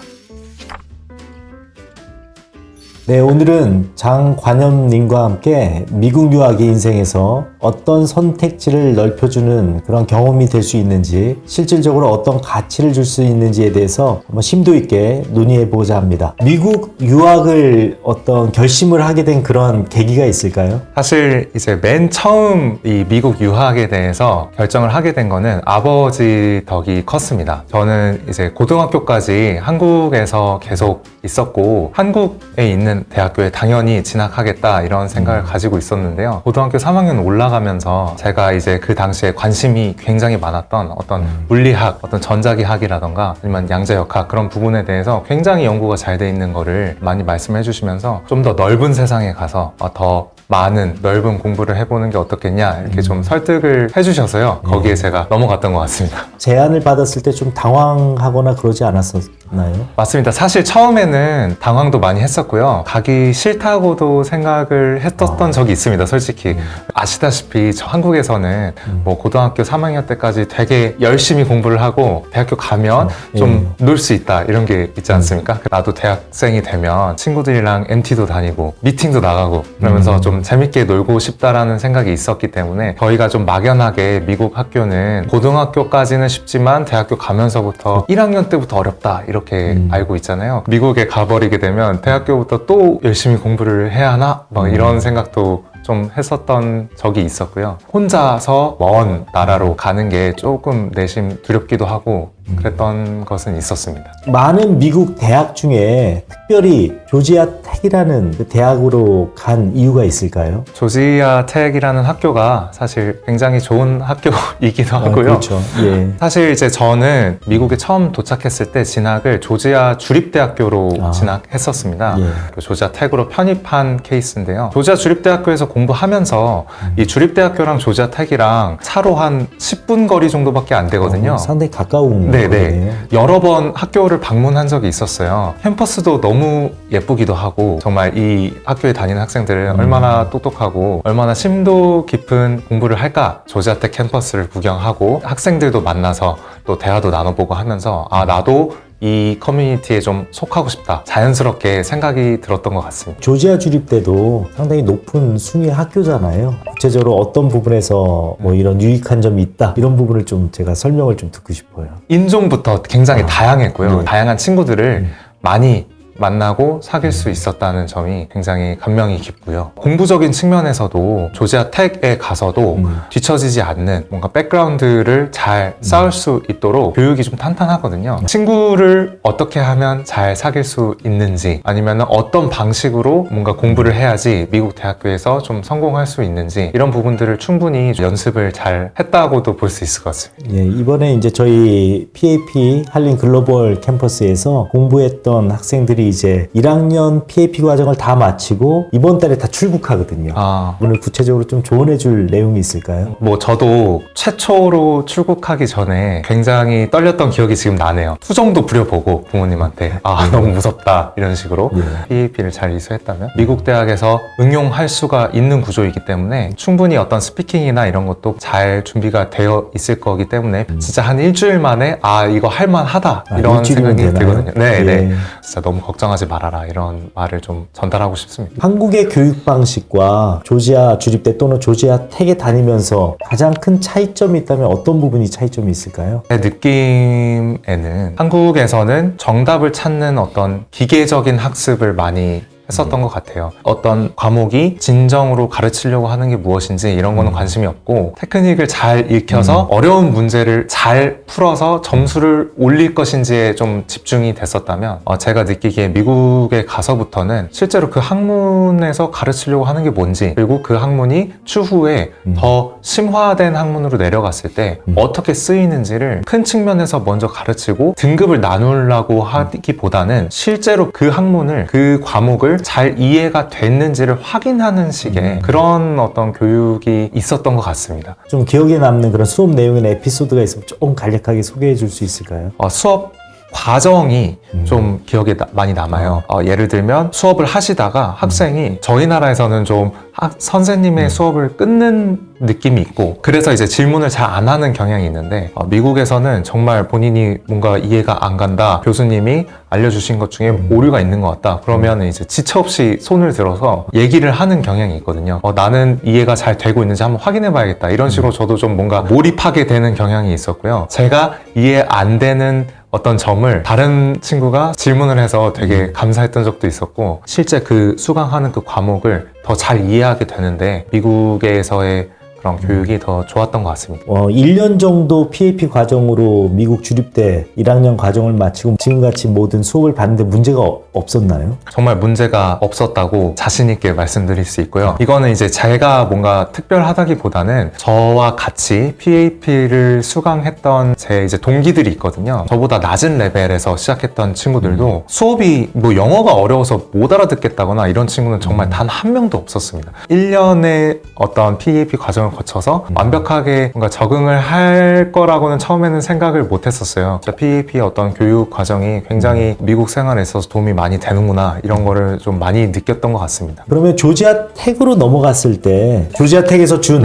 네, 오늘은 장관엽님과 함께 미국 유학의 인생에서 어떤 선택지를 넓혀주는 그런 경험이 될 수 있는지, 실질적으로 어떤 가치를 줄 수 있는지에 대해서 한번 심도 있게 논의해보고자 합니다. 미국 유학을 어떤 결심을 하게 된 그런 계기가 있을까요? 사실 이제 맨 처음 이 미국 유학에 대해서 결정을 하게 된 거는 아버지 덕이 컸습니다. 저는 이제 고등학교까지 한국에서 계속 있었고 한국에 있는 대학교에 당연히 진학하겠다 이런 생각을 가지고 있었는데요. 고등학교 3학년 올라가면서 제가 이제 그 당시에 관심이 굉장히 많았던 어떤 물리학, 어떤 전자기학이라던가 아니면 양자역학 그런 부분에 대해서 굉장히 연구가 잘 돼 있는 거를 많이 말씀해 주시면서 좀 더 넓은 세상에 가서 더 많은 넓은 공부를 해보는 게 어떻겠냐 이렇게 좀 설득을 해주셔서요. 거기에 제가 넘어갔던 것 같습니다. 제안을 받았을 때 좀 당황하거나 그러지 않았었나요? 맞습니다. 사실 처음에는 당황도 많이 했었고요. 가기 싫다고도 생각을 했었던 적이 있습니다. 솔직히 아시다시피 저 한국에서는 뭐 고등학교 3학년 때까지 되게 열심히 공부를 하고 대학교 가면 좀 놀 수 있다 이런 게 있지 않습니까? 나도 대학생이 되면 친구들이랑 MT도 다니고 미팅도 나가고 그러면서 좀 재밌게 놀고 싶다라는 생각이 있었기 때문에 저희가 좀 막연하게 미국 학교는 고등학교까지는 쉽지만 대학교 가면서부터 1학년 때부터 어렵다 이렇게 알고 있잖아요. 미국에 가버리게 되면 대학교부터 또 열심히 공부를 해야 하나? 막 이런 생각도 좀 했었던 적이 있었고요. 혼자서 먼 나라로 가는 게 조금 내심 두렵기도 하고 그랬던 것은 있었습니다. 많은 미국 대학 중에 특별히 조지아 텍이라는 그 대학으로 간 이유가 있을까요? 조지아 텍이라는 학교가 사실 굉장히 좋은 학교이기도 하고요. 그렇죠. 예. 사실 이제 저는 미국에 처음 도착했을 때 진학을 조지아 주립대학교로 진학했었습니다. 예. 그 조지아 텍으로 편입한 케이스인데요. 조지아 주립대학교에서 공부하면서 이 주립대학교랑 조지아 텍이랑 차로 한 10분 거리 정도밖에 안 되거든요. 상당히 가까운 네네. 거네요. 여러 번 학교를 방문한 적이 있었어요. 캠퍼스도 너무 예쁘기도 하고 정말 이 학교에 다니는 학생들은 얼마나 똑똑하고 얼마나 심도 깊은 공부를 할까 조지아텍 캠퍼스를 구경하고 학생들도 만나서 또 대화도 나눠보고 하면서 아 나도 이 커뮤니티에 좀 속하고 싶다 자연스럽게 생각이 들었던 것 같습니다. 조지아 주립대도 상당히 높은 순위 학교잖아요. 구체적으로 어떤 부분에서 뭐 이런 유익한 점이 있다 이런 부분을 좀 제가 설명을 좀 듣고 싶어요. 인종부터 굉장히 다양했고요. 네. 다양한 친구들을 많이 만나고 사귈 수 있었다는 점이 굉장히 감명이 깊고요. 공부적인 측면에서도 조지아 텍에 가서도 뒤처지지 않는 뭔가 백그라운드를 잘 쌓을 수 있도록 교육이 좀 탄탄하거든요. 친구를 어떻게 하면 잘 사귈 수 있는지 아니면 어떤 방식으로 뭔가 공부를 해야지 미국 대학교에서 좀 성공할 수 있는지 이런 부분들을 충분히 연습을 잘 했다고도 볼 수 있을 것 같습니다. 예, 이번에 이제 저희 PAP 한린 글로벌 캠퍼스에서 공부했던 학생들이 이제 1학년 PAP 과정을 다 마치고 이번 달에 다 출국하거든요. 오늘 구체적으로 좀 조언해 줄 내용이 있을까요? 뭐 저도 최초로 출국하기 전에 굉장히 떨렸던 기억이 지금 나네요. 투정도 부려보고 부모님한테 너무 무섭다 이런 식으로 PAP를 잘 이수했다면 미국 대학에서 응용할 수가 있는 구조이기 때문에 충분히 어떤 스피킹이나 이런 것도 잘 준비가 되어 있을 거기 때문에 진짜 한 일주일 만에 이거 할만하다 이런 생각이 들거든요. 네. 진짜 너무 걱정하지 말아라 이런 말을 좀 전달하고 싶습니다. 한국의 교육 방식과 조지아 주립대 또는 조지아 텍에 다니면서 가장 큰 차이점이 있다면 어떤 부분이 차이점이 있을까요? 제 느낌에는 한국에서는 정답을 찾는 어떤 기계적인 학습을 많이 했었던 것 같아요. 어떤 과목이 진정으로 가르치려고 하는 게 무엇인지 이런 거는 관심이 없고 테크닉을 잘 익혀서 어려운 문제를 잘 풀어서 점수를 올릴 것인지에 좀 집중이 됐었다면 제가 느끼기에 미국에 가서부터는 실제로 그 학문에서 가르치려고 하는 게 뭔지 그리고 그 학문이 추후에 더 심화된 학문으로 내려갔을 때 어떻게 쓰이는지를 큰 측면에서 먼저 가르치고 등급을 나누려고 하기보다는 실제로 그 학문을 그 과목을 잘 이해가 됐는지를 확인하는 식의 그런 어떤 교육이 있었던 것 같습니다. 좀 기억에 남는 그런 수업 내용이나 에피소드가 있으면 조금 간략하게 소개해 줄 수 있을까요? 수업 과정이 좀 기억에 많이 남아요. 예를 들면 수업을 하시다가 학생이 저희 나라에서는 좀 선생님의 수업을 끊는 느낌이 있고 그래서 이제 질문을 잘 안 하는 경향이 있는데 미국에서는 정말 본인이 뭔가 이해가 안 간다 교수님이 알려주신 것 중에 오류가 있는 것 같다 그러면 이제 지체 없이 손을 들어서 얘기를 하는 경향이 있거든요. 나는 이해가 잘 되고 있는지 한번 확인해 봐야겠다 이런 식으로 저도 좀 뭔가 몰입하게 되는 경향이 있었고요. 제가 이해 안 되는 어떤 점을 다른 친구가 질문을 해서 되게 감사했던 적도 있었고 실제 그 수강하는 그 과목을 더 잘 이해하게 되는데 미국에서의 그런 교육이 더 좋았던 것 같습니다. 1년 정도 PAP 과정으로 미국 주립대 1학년 과정을 마치고 지금같이 모든 수업을 받는데 문제가 없었나요? 정말 문제가 없었다고 자신 있게 말씀드릴 수 있고요. 이거는 이제 제가 뭔가 특별하다기보다는 저와 같이 PAP를 수강했던 제 이제 동기들이 있거든요. 저보다 낮은 레벨에서 시작했던 친구들도 수업이 뭐 영어가 어려워서 못 알아듣겠다거나 이런 친구는 정말 단 한 명도 없었습니다. 1년의 어떤 PAP 과정을 거쳐서 완벽하게 뭔가 적응을 할 거라고는 처음에는 생각을 못 했었어요. PAP의 어떤 교육 과정이 굉장히 미국 생활에 있어서 도움이 많이 되는구나 이런 거를 좀 많이 느꼈던 것 같습니다. 그러면 조지아 텍으로 넘어갔을 때 조지아 텍에서 준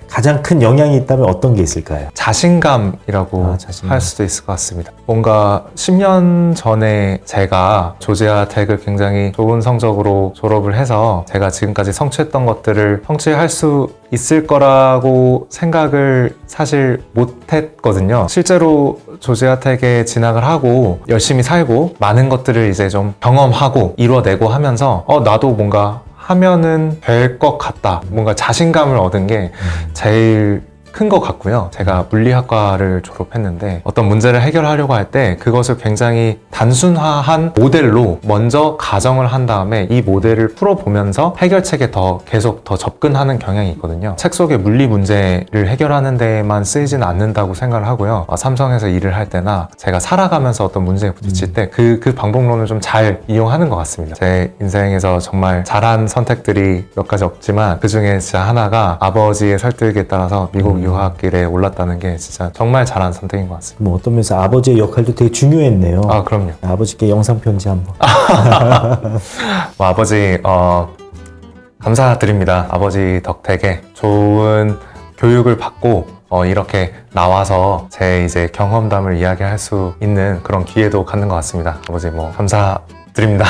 가장 큰 영향이 있다면 어떤 게 있을까요? 자신감이라고 자신감. 할 수도 있을 것 같습니다. 뭔가 10년 전에 제가 조지아 텍을 굉장히 좋은 성적으로 졸업을 해서 제가 지금까지 성취했던 것들을 성취할 수 있을 거라고 생각을 사실 못했거든요. 실제로 조지아 텍에 진학을 하고 열심히 살고 많은 것들을 이제 좀 경험하고 이뤄내고 하면서 나도 뭔가 하면은 될 것 같다. 뭔가 자신감을 얻은 게 제일 큰 것 같고요. 제가 물리학과를 졸업했는데 어떤 문제를 해결하려고 할 때 그것을 굉장히 단순화한 모델로 먼저 가정을 한 다음에 이 모델을 풀어보면서 해결책에 계속 더 접근하는 경향이 있거든요. 책 속의 물리 문제를 해결하는 데만 쓰이지는 않는다고 생각을 하고요. 삼성에서 일을 할 때나 제가 살아가면서 어떤 문제에 부딪힐 때 그 방법론을 좀 잘 이용하는 것 같습니다. 제 인생에서 정말 잘한 선택들이 몇 가지 없지만 그 중에 진짜 하나가 아버지의 설득에 따라서 미국 유학길에 올랐다는 게 진짜 정말 잘한 선택인 것 같습니다. 뭐 어떤 면에서 아버지의 역할도 되게 중요했네요. 그럼요. 아버지께 영상 편지 한번. 아버지 감사드립니다. 아버지 덕택에 좋은 교육을 받고 이렇게 나와서 제 이제 경험담을 이야기할 수 있는 그런 기회도 갖는 것 같습니다. 아버지 감사드립니다.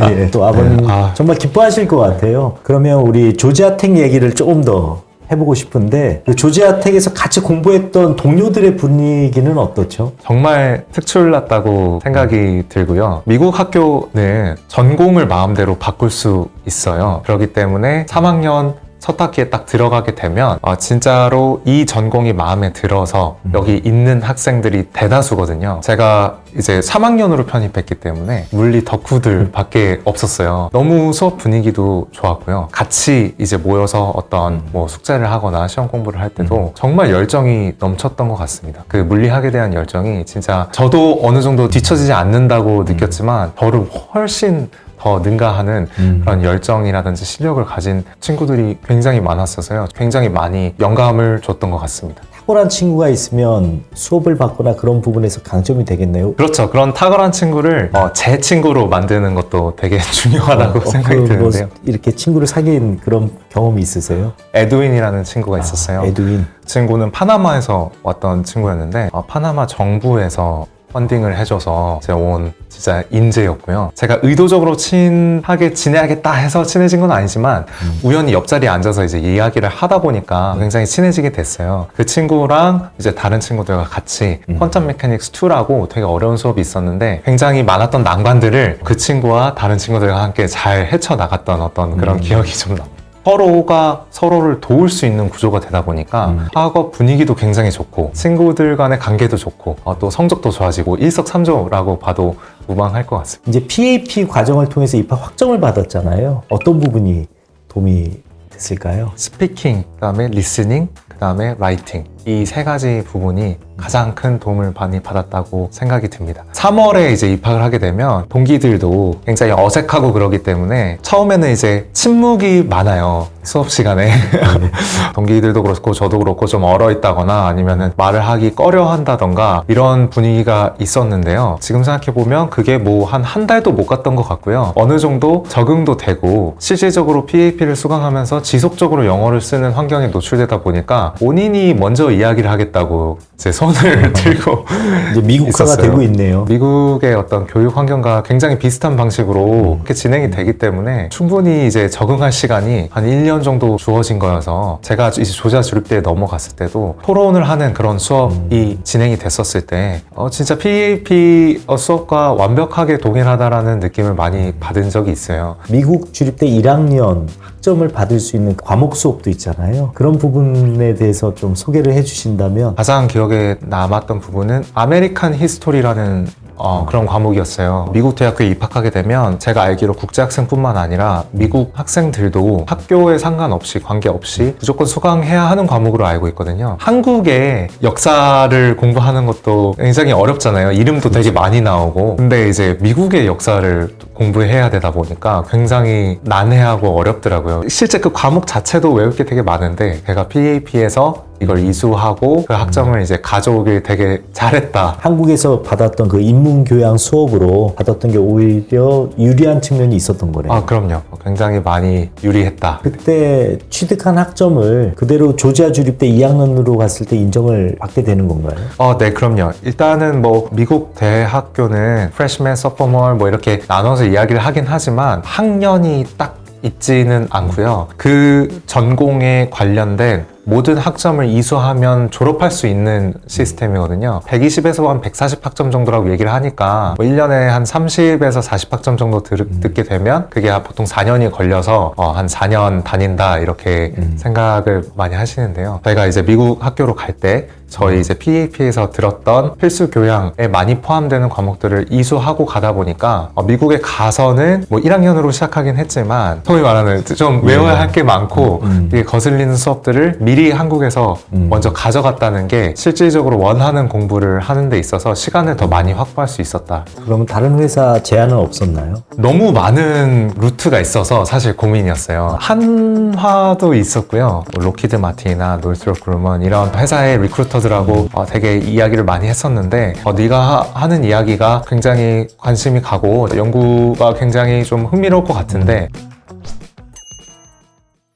예, 또 아버님 정말 기뻐하실 것 같아요. 그러면 우리 조지아 텍 얘기를 조금 더 해보고 싶은데 그 조지아 텍에서 같이 공부했던 동료들의 분위기는 어떻죠? 정말 특출났다고 생각이 들고요. 미국 학교는 전공을 마음대로 바꿀 수 있어요. 그렇기 때문에 3학년 첫 학기에 딱 들어가게 되면 진짜로 이 전공이 마음에 들어서 여기 있는 학생들이 대다수거든요. 제가 이제 3학년으로 편입했기 때문에 물리 덕후들 밖에 없었어요. 너무 수업 분위기도 좋았고요. 같이 이제 모여서 어떤 뭐 숙제를 하거나 시험 공부를 할 때도 정말 열정이 넘쳤던 것 같습니다. 그 물리학에 대한 열정이 진짜 저도 어느 정도 뒤처지지 않는다고 느꼈지만 저를 훨씬 더 능가하는 그런 열정이라든지 실력을 가진 친구들이 굉장히 많았어서요. 굉장히 많이 영감을 줬던 것 같습니다. 탁월한 친구가 있으면 수업을 받거나 그런 부분에서 강점이 되겠네요. 그렇죠. 그런 탁월한 친구를 제 친구로 만드는 것도 되게 중요하다고 생각이 드는데요. 이렇게 친구를 사귄 그런 경험이 있으세요? 에드윈이라는 친구가 있었어요. 에드윈. 그 친구는 파나마에서 왔던 친구였는데 파나마 정부에서 펀딩을 해줘서 제가 온 진짜 인재였고요. 제가 의도적으로 친하게 지내야겠다 해서 친해진 건 아니지만 우연히 옆자리에 앉아서 이제 이야기를 하다 보니까 굉장히 친해지게 됐어요. 그 친구랑 이제 다른 친구들과 같이 퀀텀 메카닉스 2라고 되게 어려운 수업이 있었는데 굉장히 많았던 난관들을 그 친구와 다른 친구들과 함께 잘 헤쳐나갔던 어떤 그런 기억이 좀 납니다. 서로가 서로를 도울 수 있는 구조가 되다 보니까 학업 분위기도 굉장히 좋고 친구들 간의 관계도 좋고 또 성적도 좋아지고 일석삼조라고 봐도 무방할 것 같습니다. 이제 PAP 과정을 통해서 입학 확정을 받았잖아요. 어떤 부분이 도움이 됐을까요? 스피킹, 그다음에 리스닝, 그다음에 라이팅 이 세 가지 부분이 가장 큰 도움을 많이 받았다고 생각이 듭니다. 3월에 이제 입학을 하게 되면 동기들도 굉장히 어색하고 그러기 때문에 처음에는 이제 침묵이 많아요. 수업 시간에. 동기들도 그렇고 저도 그렇고 좀 얼어 있다거나 아니면은 말을 하기 꺼려 한다던가 이런 분위기가 있었는데요. 지금 생각해보면 그게 뭐 한 달도 못 갔던 것 같고요. 어느 정도 적응도 되고 실질적으로 PAP를 수강하면서 지속적으로 영어를 쓰는 환경에 노출되다 보니까 본인이 먼저 이야기를 하겠다고 제 손을 들고 이제 미국화가 있었어요. 되고 있네요. 미국의 어떤 교육 환경과 굉장히 비슷한 방식으로 그렇게 진행이 되기 때문에 충분히 이제 적응할 시간이 한 1년 정도 주어진 거여서 제가 이제 조지아 주립대에 넘어갔을 때도 토론을 하는 그런 수업이 진행이 됐었을 때 진짜 PAP 수업과 완벽하게 동일하다라는 느낌을 많이 받은 적이 있어요. 미국 주립대 1학년 학점을 받을 수 있는 과목 수업도 있잖아요. 그런 부분에 대해서 좀 소개를 해주신다면. 가장 기억에 남았던 부분은 아메리칸 히스토리라는 그런 과목이었어요. 미국 대학교에 입학하게 되면 제가 알기로 국제학생뿐만 아니라 미국 학생들도 학교에 상관없이 관계없이 무조건 수강해야 하는 과목으로 알고 있거든요. 한국의 역사를 공부하는 것도 굉장히 어렵잖아요. 이름도 되게 많이 나오고. 근데 이제 미국의 역사를 공부해야 되다 보니까 굉장히 난해하고 어렵더라고요. 실제 그 과목 자체도 외울 게 되게 많은데 제가 PAP에서 이걸 이수하고 그 학점을 이제 가져오길 되게 잘했다. 한국에서 받았던 그 인문교양 수업으로 받았던 게 오히려 유리한 측면이 있었던 거네요. 그럼요. 굉장히 많이 유리했다. 그때 취득한 학점을 그대로 조지아 주립대 2학년으로 갔을 때 인정을 받게 되는 건가요? 네, 그럼요. 일단은 뭐 미국 대학교는 프레시맨, 소포멀 뭐 이렇게 나눠서 이야기를 하긴 하지만 학년이 딱 있지는 않고요. 그 전공에 관련된 모든 학점을 이수하면 졸업할 수 있는 시스템이거든요. 120에서 한 140 학점 정도라고 얘기를 하니까 뭐 1년에 한 30에서 40 학점 정도 듣게 되면 그게 보통 4년이 걸려서 한 4년 다닌다 이렇게 생각을 많이 하시는데요. 저희가 이제 미국 학교로 갈 때 저희 이제 PAP에서 들었던 필수 교양에 많이 포함되는 과목들을 이수하고 가다 보니까 미국에 가서는 뭐 1학년으로 시작하긴 했지만 소위 말하는 좀 외워야 할 게 많고 이게 거슬리는 수업들을 미리 한국에서 먼저 가져갔다는 게 실질적으로 원하는 공부를 하는 데 있어서 시간을 더 많이 확보할 수 있었다. 그러면 다른 회사 제안은 없었나요? 너무 많은 루트가 있어서 사실 고민이었어요. 한화도 있었고요. 뭐 로키드 마틴이나 노스트롭 그루먼 이런 회사의 리크루터들하고 되게 이야기를 많이 했었는데 네가 하는 이야기가 굉장히 관심이 가고 연구가 굉장히 좀 흥미로울 것 같은데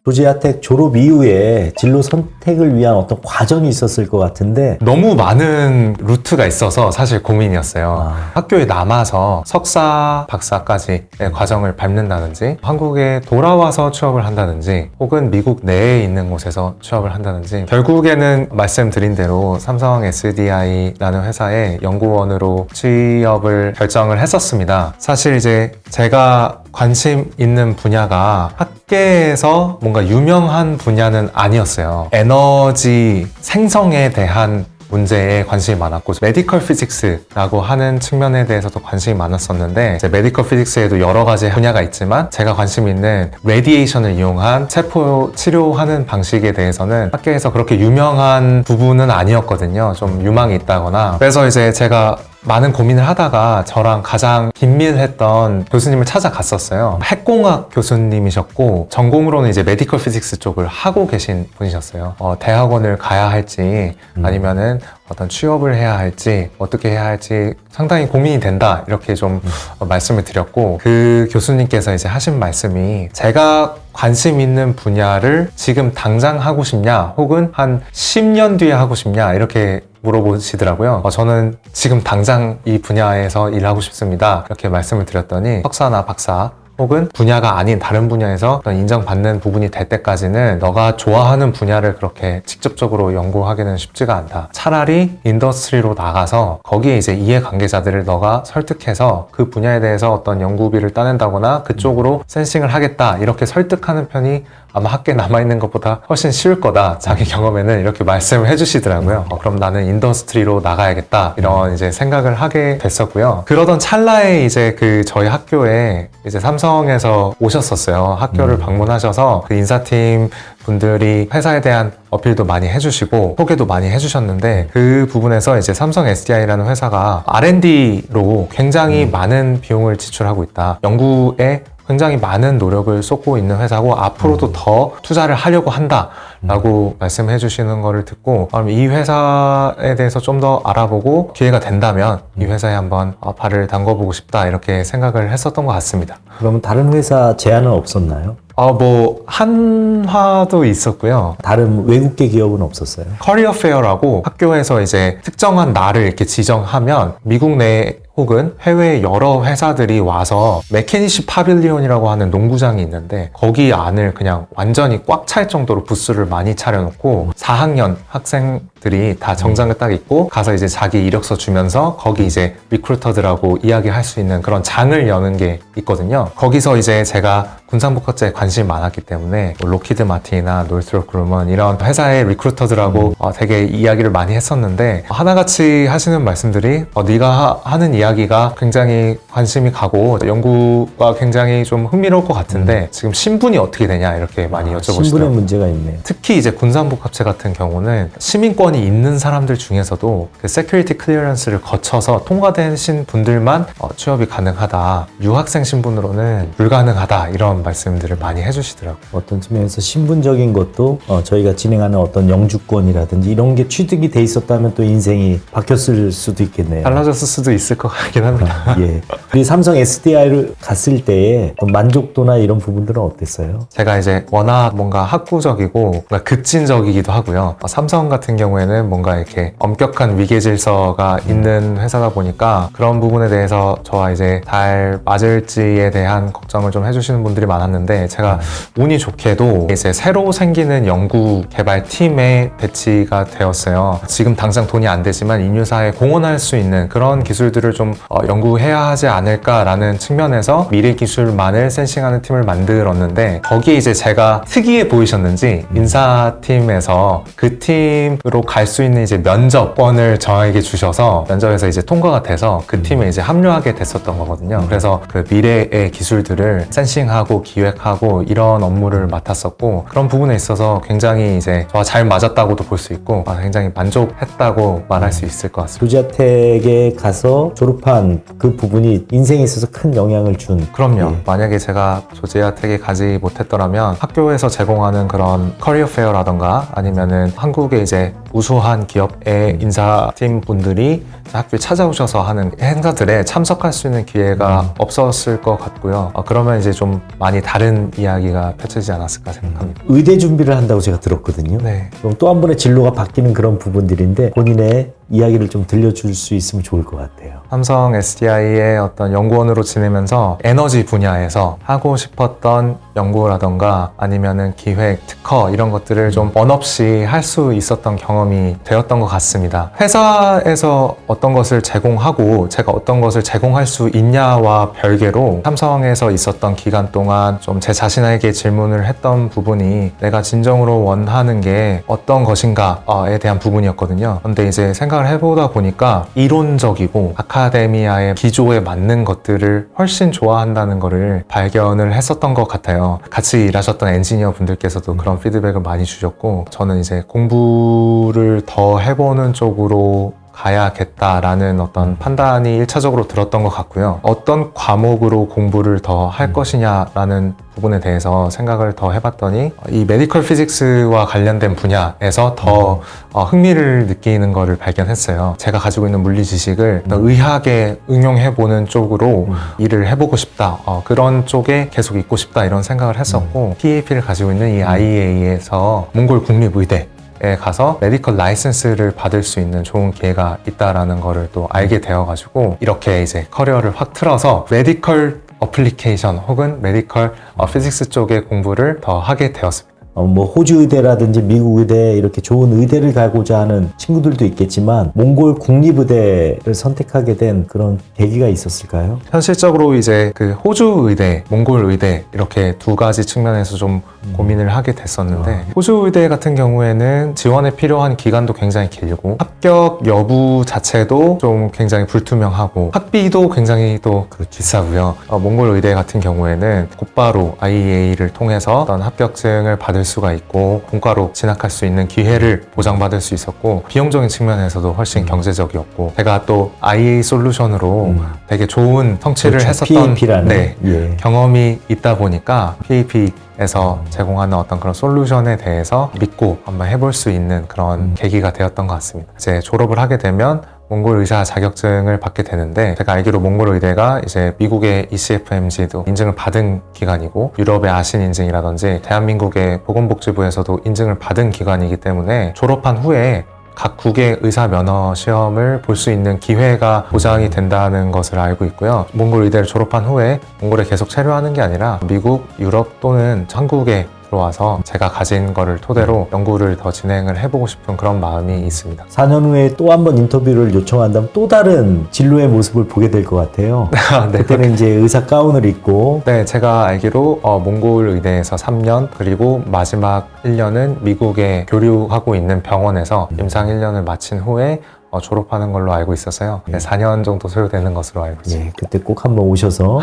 조지아텍 졸업 이후에 진로 선택을 위한 어떤 과정이 있었을 것 같은데 너무 많은 루트가 있어서 사실 고민이었어요. 학교에 남아서 석사, 박사까지의 과정을 밟는다든지 한국에 돌아와서 취업을 한다든지 혹은 미국 내에 있는 곳에서 취업을 한다든지 결국에는 말씀드린 대로 삼성 SDI라는 회사의 연구원으로 취업을 결정을 했었습니다. 사실 이제 제가 관심 있는 분야가 학계에서 뭔가 유명한 분야는 아니었어요. 에너지 생성에 대한 문제에 관심이 많았고 메디컬 피직스라고 하는 측면에 대해서도 관심이 많았었는데 이제 메디컬 피직스에도 여러 가지 분야가 있지만 제가 관심 있는 레디에이션을 이용한 세포 치료하는 방식에 대해서는 학계에서 그렇게 유명한 부분은 아니었거든요. 좀 유망이 있다거나. 그래서 이제 제가 많은 고민을 하다가 저랑 가장 긴밀했던 교수님을 찾아갔었어요. 핵공학 교수님이셨고 전공으로는 이제 메디컬 피직스 쪽을 하고 계신 분이셨어요. 대학원을 가야 할지 아니면은 어떤 취업을 해야 할지 어떻게 해야 할지 상당히 고민이 된다 이렇게 좀 말씀을 드렸고 그 교수님께서 이제 하신 말씀이 제가 관심 있는 분야를 지금 당장 하고 싶냐 혹은 한 10년 뒤에 하고 싶냐 이렇게 물어보시더라고요. 저는 지금 당장 이 분야에서 일하고 싶습니다. 이렇게 말씀을 드렸더니 석사나 박사 혹은 분야가 아닌 다른 분야에서 어떤 인정받는 부분이 될 때까지는 너가 좋아하는 분야를 그렇게 직접적으로 연구하기는 쉽지가 않다. 차라리 인더스트리로 나가서 거기에 이제 이해관계자들을 너가 설득해서 그 분야에 대해서 어떤 연구비를 따낸다거나 그쪽으로 센싱을 하겠다 이렇게 설득하는 편이 아마 학교에 남아있는 것보다 훨씬 쉬울 거다. 자기 경험에는 이렇게 말씀을 해주시더라고요. 그럼 나는 인더스트리로 나가야겠다. 이런 이제 생각을 하게 됐었고요. 그러던 찰나에 이제 그 저희 학교에 이제 삼성에서 오셨었어요. 학교를 방문하셔서 그 인사팀 분들이 회사에 대한 어필도 많이 해주시고 소개도 많이 해주셨는데 그 부분에서 이제 삼성 SDI라는 회사가 R&D로 굉장히 많은 비용을 지출하고 있다. 연구에 굉장히 많은 노력을 쏟고 있는 회사고 앞으로도 더 투자를 하려고 한다라고 말씀해 주시는 거를 듣고 이 회사에 대해서 좀 더 알아보고 기회가 된다면 이 회사에 한번 발을 담궈보고 싶다 이렇게 생각을 했었던 것 같습니다. 그러면 다른 회사 제안은 없었나요? 뭐 한화도 있었고요. 다른 외국계 기업은 없었어요? 커리어 페어라고 학교에서 이제 특정한 날을 이렇게 지정하면 미국 내 혹은 해외 여러 회사들이 와서 메케니시 파빌리온이라고 하는 농구장이 있는데 거기 안을 그냥 완전히 꽉 찰 정도로 부스를 많이 차려놓고 4학년 학생들이 다 정장을 딱 입고 가서 이제 자기 이력서 주면서 거기 이제 리크루터들하고 이야기할 수 있는 그런 장을 여는 게 있거든요. 거기서 이제 제가 군산복합제에 관심이 많았기 때문에 로키드 마틴이나 노스트롭 그루먼 이런 회사의 리크루터들하고 되게 이야기를 많이 했었는데 하나같이 하시는 말씀들이 네가 하는 이야기가 굉장히 관심이 가고 연구가 굉장히 좀 흥미로울 것 같은데 지금 신분이 어떻게 되냐 이렇게 많이 여쭤보시더라고요. 신분의 문제가 있네요. 특히 이제 군산복합체 같은 경우는 시민권이 있는 사람들 중에서도 그 세큐리티 클리어런스를 거쳐서 통과되신 분들만 취업이 가능하다. 유학생 신분으로는 불가능하다. 이런 말씀들을 많이 해주시더라고요. 어떤 측면에서 신분적인 것도 저희가 진행하는 어떤 영주권이라든지 이런 게 취득이 돼 있었다면 또 인생이 바뀌었을 수도 있겠네요. 달라졌을 수도 있을 것 같긴 합니다. 예. 우리 삼성 SDI를 갔을 때의 만족도나 이런 부분들은 어땠어요? 제가 이제 워낙 뭔가 학구적이고 뭔가 급진적이기도 하고요. 삼성 같은 경우에는 뭔가 이렇게 엄격한 위계 질서가 있는 회사다 보니까 그런 부분에 대해서 저와 이제 잘 맞을지에 대한 걱정을 좀 해주시는 분들이 많았는데 제가 운이 좋게도 이제 새로 생기는 연구 개발 팀에 배치가 되었어요. 지금 당장 돈이 안 되지만 인류사에 공헌할 수 있는 그런 기술들을 좀 연구해야 하지 않을까라는 측면에서 미래 기술만을 센싱하는 팀을 만들었는데 거기에 이제 제가 특이해 보이셨는지 인사팀에서 그 팀으로 갈 수 있는 이제 면접권을 저에게 주셔서 면접에서 이제 통과가 돼서 그 팀에 이제 합류하게 됐었던 거거든요. 그래서 그 미래의 기술들을 센싱하고 기획하고 이런 업무를 맡았었고 그런 부분에 있어서 굉장히 이제 저와 잘 맞았다고도 볼 수 있고 굉장히 만족했다고 말할 수 있을 것 같습니다. 조지아텍에 가서 졸업한 그 부분이 인생에 있어서 큰 영향을 준. 그럼요. 예. 만약에 제가 조지아텍에 가지 못했더라면 학교에서 제공하는 그런 커리어 페어라던가 아니면은 한국의 이제 우수한 기업의 인사팀 분들이 학교에 찾아오셔서 하는 행사들에 참석할 수 있는 기회가 없었을 것 같고요. 그러면 이제 좀 많이 다른 이야기가 펼쳐지지 않았을까 생각합니다. 의대 준비를 한다고 제가 들었거든요. 네. 그럼 또 한 번의 진로가 바뀌는 그런 부분들인데 본인의 이야기를 좀 들려줄 수 있으면 좋을 것 같아요. 삼성 SDI의 어떤 연구원으로 지내면서 에너지 분야에서 하고 싶었던 연구라던가 아니면은 기획, 특허 이런 것들을 좀 원 없이 할 수 있었던 경험이 되었던 것 같습니다. 회사에서 어떤 것을 제공하고 제가 어떤 것을 제공할 수 있냐와 별개로 삼성에서 있었던 기간 동안 좀 제 자신에게 질문을 했던 부분이 내가 진정으로 원하는 게 어떤 것인가에 대한 부분이었거든요. 그런데 이제 생각을 해보다 보니까 이론적이고 아카데미아의 기조에 맞는 것들을 훨씬 좋아한다는 거를 발견을 했었던 것 같아요. 같이 일하셨던 엔지니어 분들께서도 그런 피드백을 많이 주셨고 저는 이제 공부를 더 해보는 쪽으로 가야겠다라는 어떤 판단이 1차적으로 들었던 것 같고요. 어떤 과목으로 공부를 더 할 것이냐라는 부분에 대해서 생각을 더 해봤더니 이 메디컬 피직스와 관련된 분야에서 더 흥미를 느끼는 것을 발견했어요. 제가 가지고 있는 물리 지식을 더 의학에 응용해보는 쪽으로 일을 해보고 싶다. 그런 쪽에 계속 있고 싶다 이런 생각을 했었고 PAP를 가지고 있는 이 IAE에서 몽골 국립의대 에 가서 메디컬 라이센스를 받을 수 있는 좋은 기회가 있다라는 거를 또 알게 되어가지고 이렇게 이제 커리어를 확 틀어서 메디컬 어플리케이션 혹은 메디컬 피직스 쪽의 공부를 더 하게 되었습니다. 뭐 호주 의대라든지 미국 의대 이렇게 좋은 의대를 가고자 하는 친구들도 있겠지만 몽골 국립의대를 선택하게 된 그런 계기가 있었을까요? 현실적으로 이제 그 호주 의대, 몽골 의대 이렇게 두 가지 측면에서 좀 고민을 하게 됐었는데 호주 의대 같은 경우에는 지원에 필요한 기간도 굉장히 길고 합격 여부 자체도 좀 굉장히 불투명하고 학비도 굉장히 또 비싸고요. 몽골 의대 같은 경우에는 곧바로 IEA를 통해서 어떤 합격증을 받을 수가 있고 본과로 진학할 수 있는 기회를 보장받을 수 있었고 비용적인 측면에서도 훨씬 경제적이었고 제가 또 IEA 솔루션으로 되게 좋은 성취를 그렇죠. 했었던 PAP라는 네, 예. 경험이 있다 보니까 PAP에서 제공하는 어떤 그런 솔루션에 대해서 믿고 한번 해볼 수 있는 그런 계기가 되었던 것 같습니다. 이제 졸업을 하게 되면 몽골 의사 자격증을 받게 되는데 제가 알기로 몽골 의대가 이제 미국의 ECFMG도 인증을 받은 기관이고 유럽의 아신 인증이라든지 대한민국의 보건복지부에서도 인증을 받은 기관이기 때문에 졸업한 후에 각 국의 의사 면허 시험을 볼 수 있는 기회가 보장이 된다는 것을 알고 있고요. 몽골 의대를 졸업한 후에 몽골에 계속 체류하는 게 아니라 미국, 유럽 또는 한국에 들어와서 제가 가진 거를 토대로 연구를 더 진행을 해보고 싶은 그런 마음이 있습니다. 4년 후에 또 한 번 인터뷰를 요청한다면 또 다른 진로의 모습을 보게 될 것 같아요. 네, 그때는 이제 의사 가운을 입고 네, 제가 알기로 몽골 의대에서 3년 그리고 마지막 1년은 미국에 교류하고 있는 병원에서 임상 1년을 마친 후에 졸업하는 걸로 알고 있어서요. 네, 4년 정도 소요되는 것으로 알고 있습니다. 예, 그때 꼭 한번 오셔서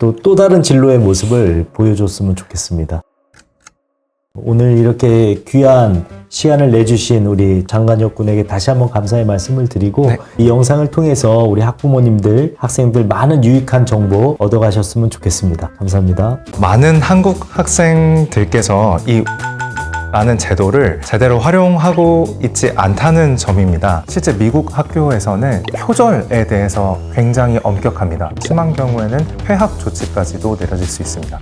또 다른 진로의 모습을 보여줬으면 좋겠습니다. 오늘 이렇게 귀한 시간을 내주신 우리 장관혁 군에게 다시 한번 감사의 말씀을 드리고 네. 이 영상을 통해서 우리 학부모님들, 학생들 많은 유익한 정보 얻어가셨으면 좋겠습니다. 감사합니다. 많은 한국 학생들께서 이 라는 제도를 제대로 활용하고 있지 않다는 점입니다. 실제 미국 학교에서는 표절에 대해서 굉장히 엄격합니다. 심한 경우에는 퇴학 조치까지도 내려질 수 있습니다.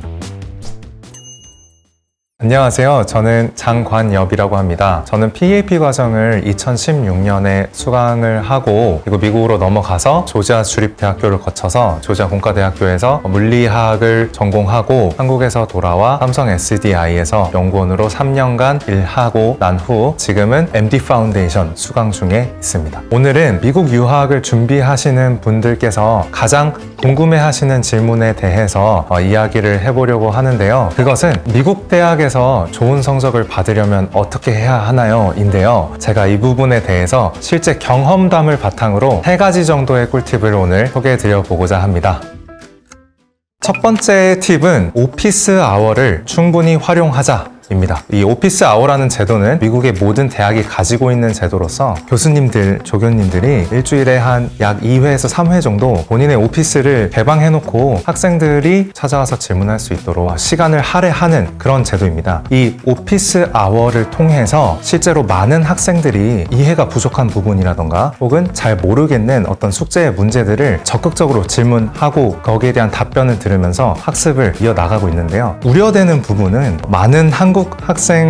안녕하세요. 저는 장관엽이라고 합니다. 저는 PAP 과정을 2016년에 수강을 하고 그리고 미국으로 넘어가서 조지아 주립대학교를 거쳐서 조지아 공과대학교에서 물리학을 전공하고 한국에서 돌아와 삼성 SDI에서 연구원으로 3년간 일하고 난 후 지금은 MD 파운데이션 수강 중에 있습니다. 오늘은 미국 유학을 준비하시는 분들께서 가장 궁금해하시는 질문에 대해서 이야기를 해보려고 하는데요. 그것은 미국 대학에서 좋은 성적을 받으려면 어떻게 해야 하나요? 인데요. 제가 이 부분에 대해서 실제 경험담을 바탕으로 3가지 정도의 꿀팁을 오늘 소개해드려 보고자 합니다. 첫 번째 팁은 오피스 아워를 충분히 활용하자 입니다. 이 오피스 아워라는 제도는 미국의 모든 대학이 가지고 있는 제도로서 교수님들, 조교님들이 일주일에 한 약 2회에서 3회 정도 본인의 오피스를 개방해놓고 학생들이 찾아와서 질문할 수 있도록 시간을 할애하는 그런 제도입니다. 이 오피스 아워를 통해서 실제로 많은 학생들이 이해가 부족한 부분이라던가 혹은 잘 모르겠는 어떤 숙제의 문제들을 적극적으로 질문하고 거기에 대한 답변을 들으면서 학습을 이어나가고 있는데요. 우려되는 부분은 많은 한국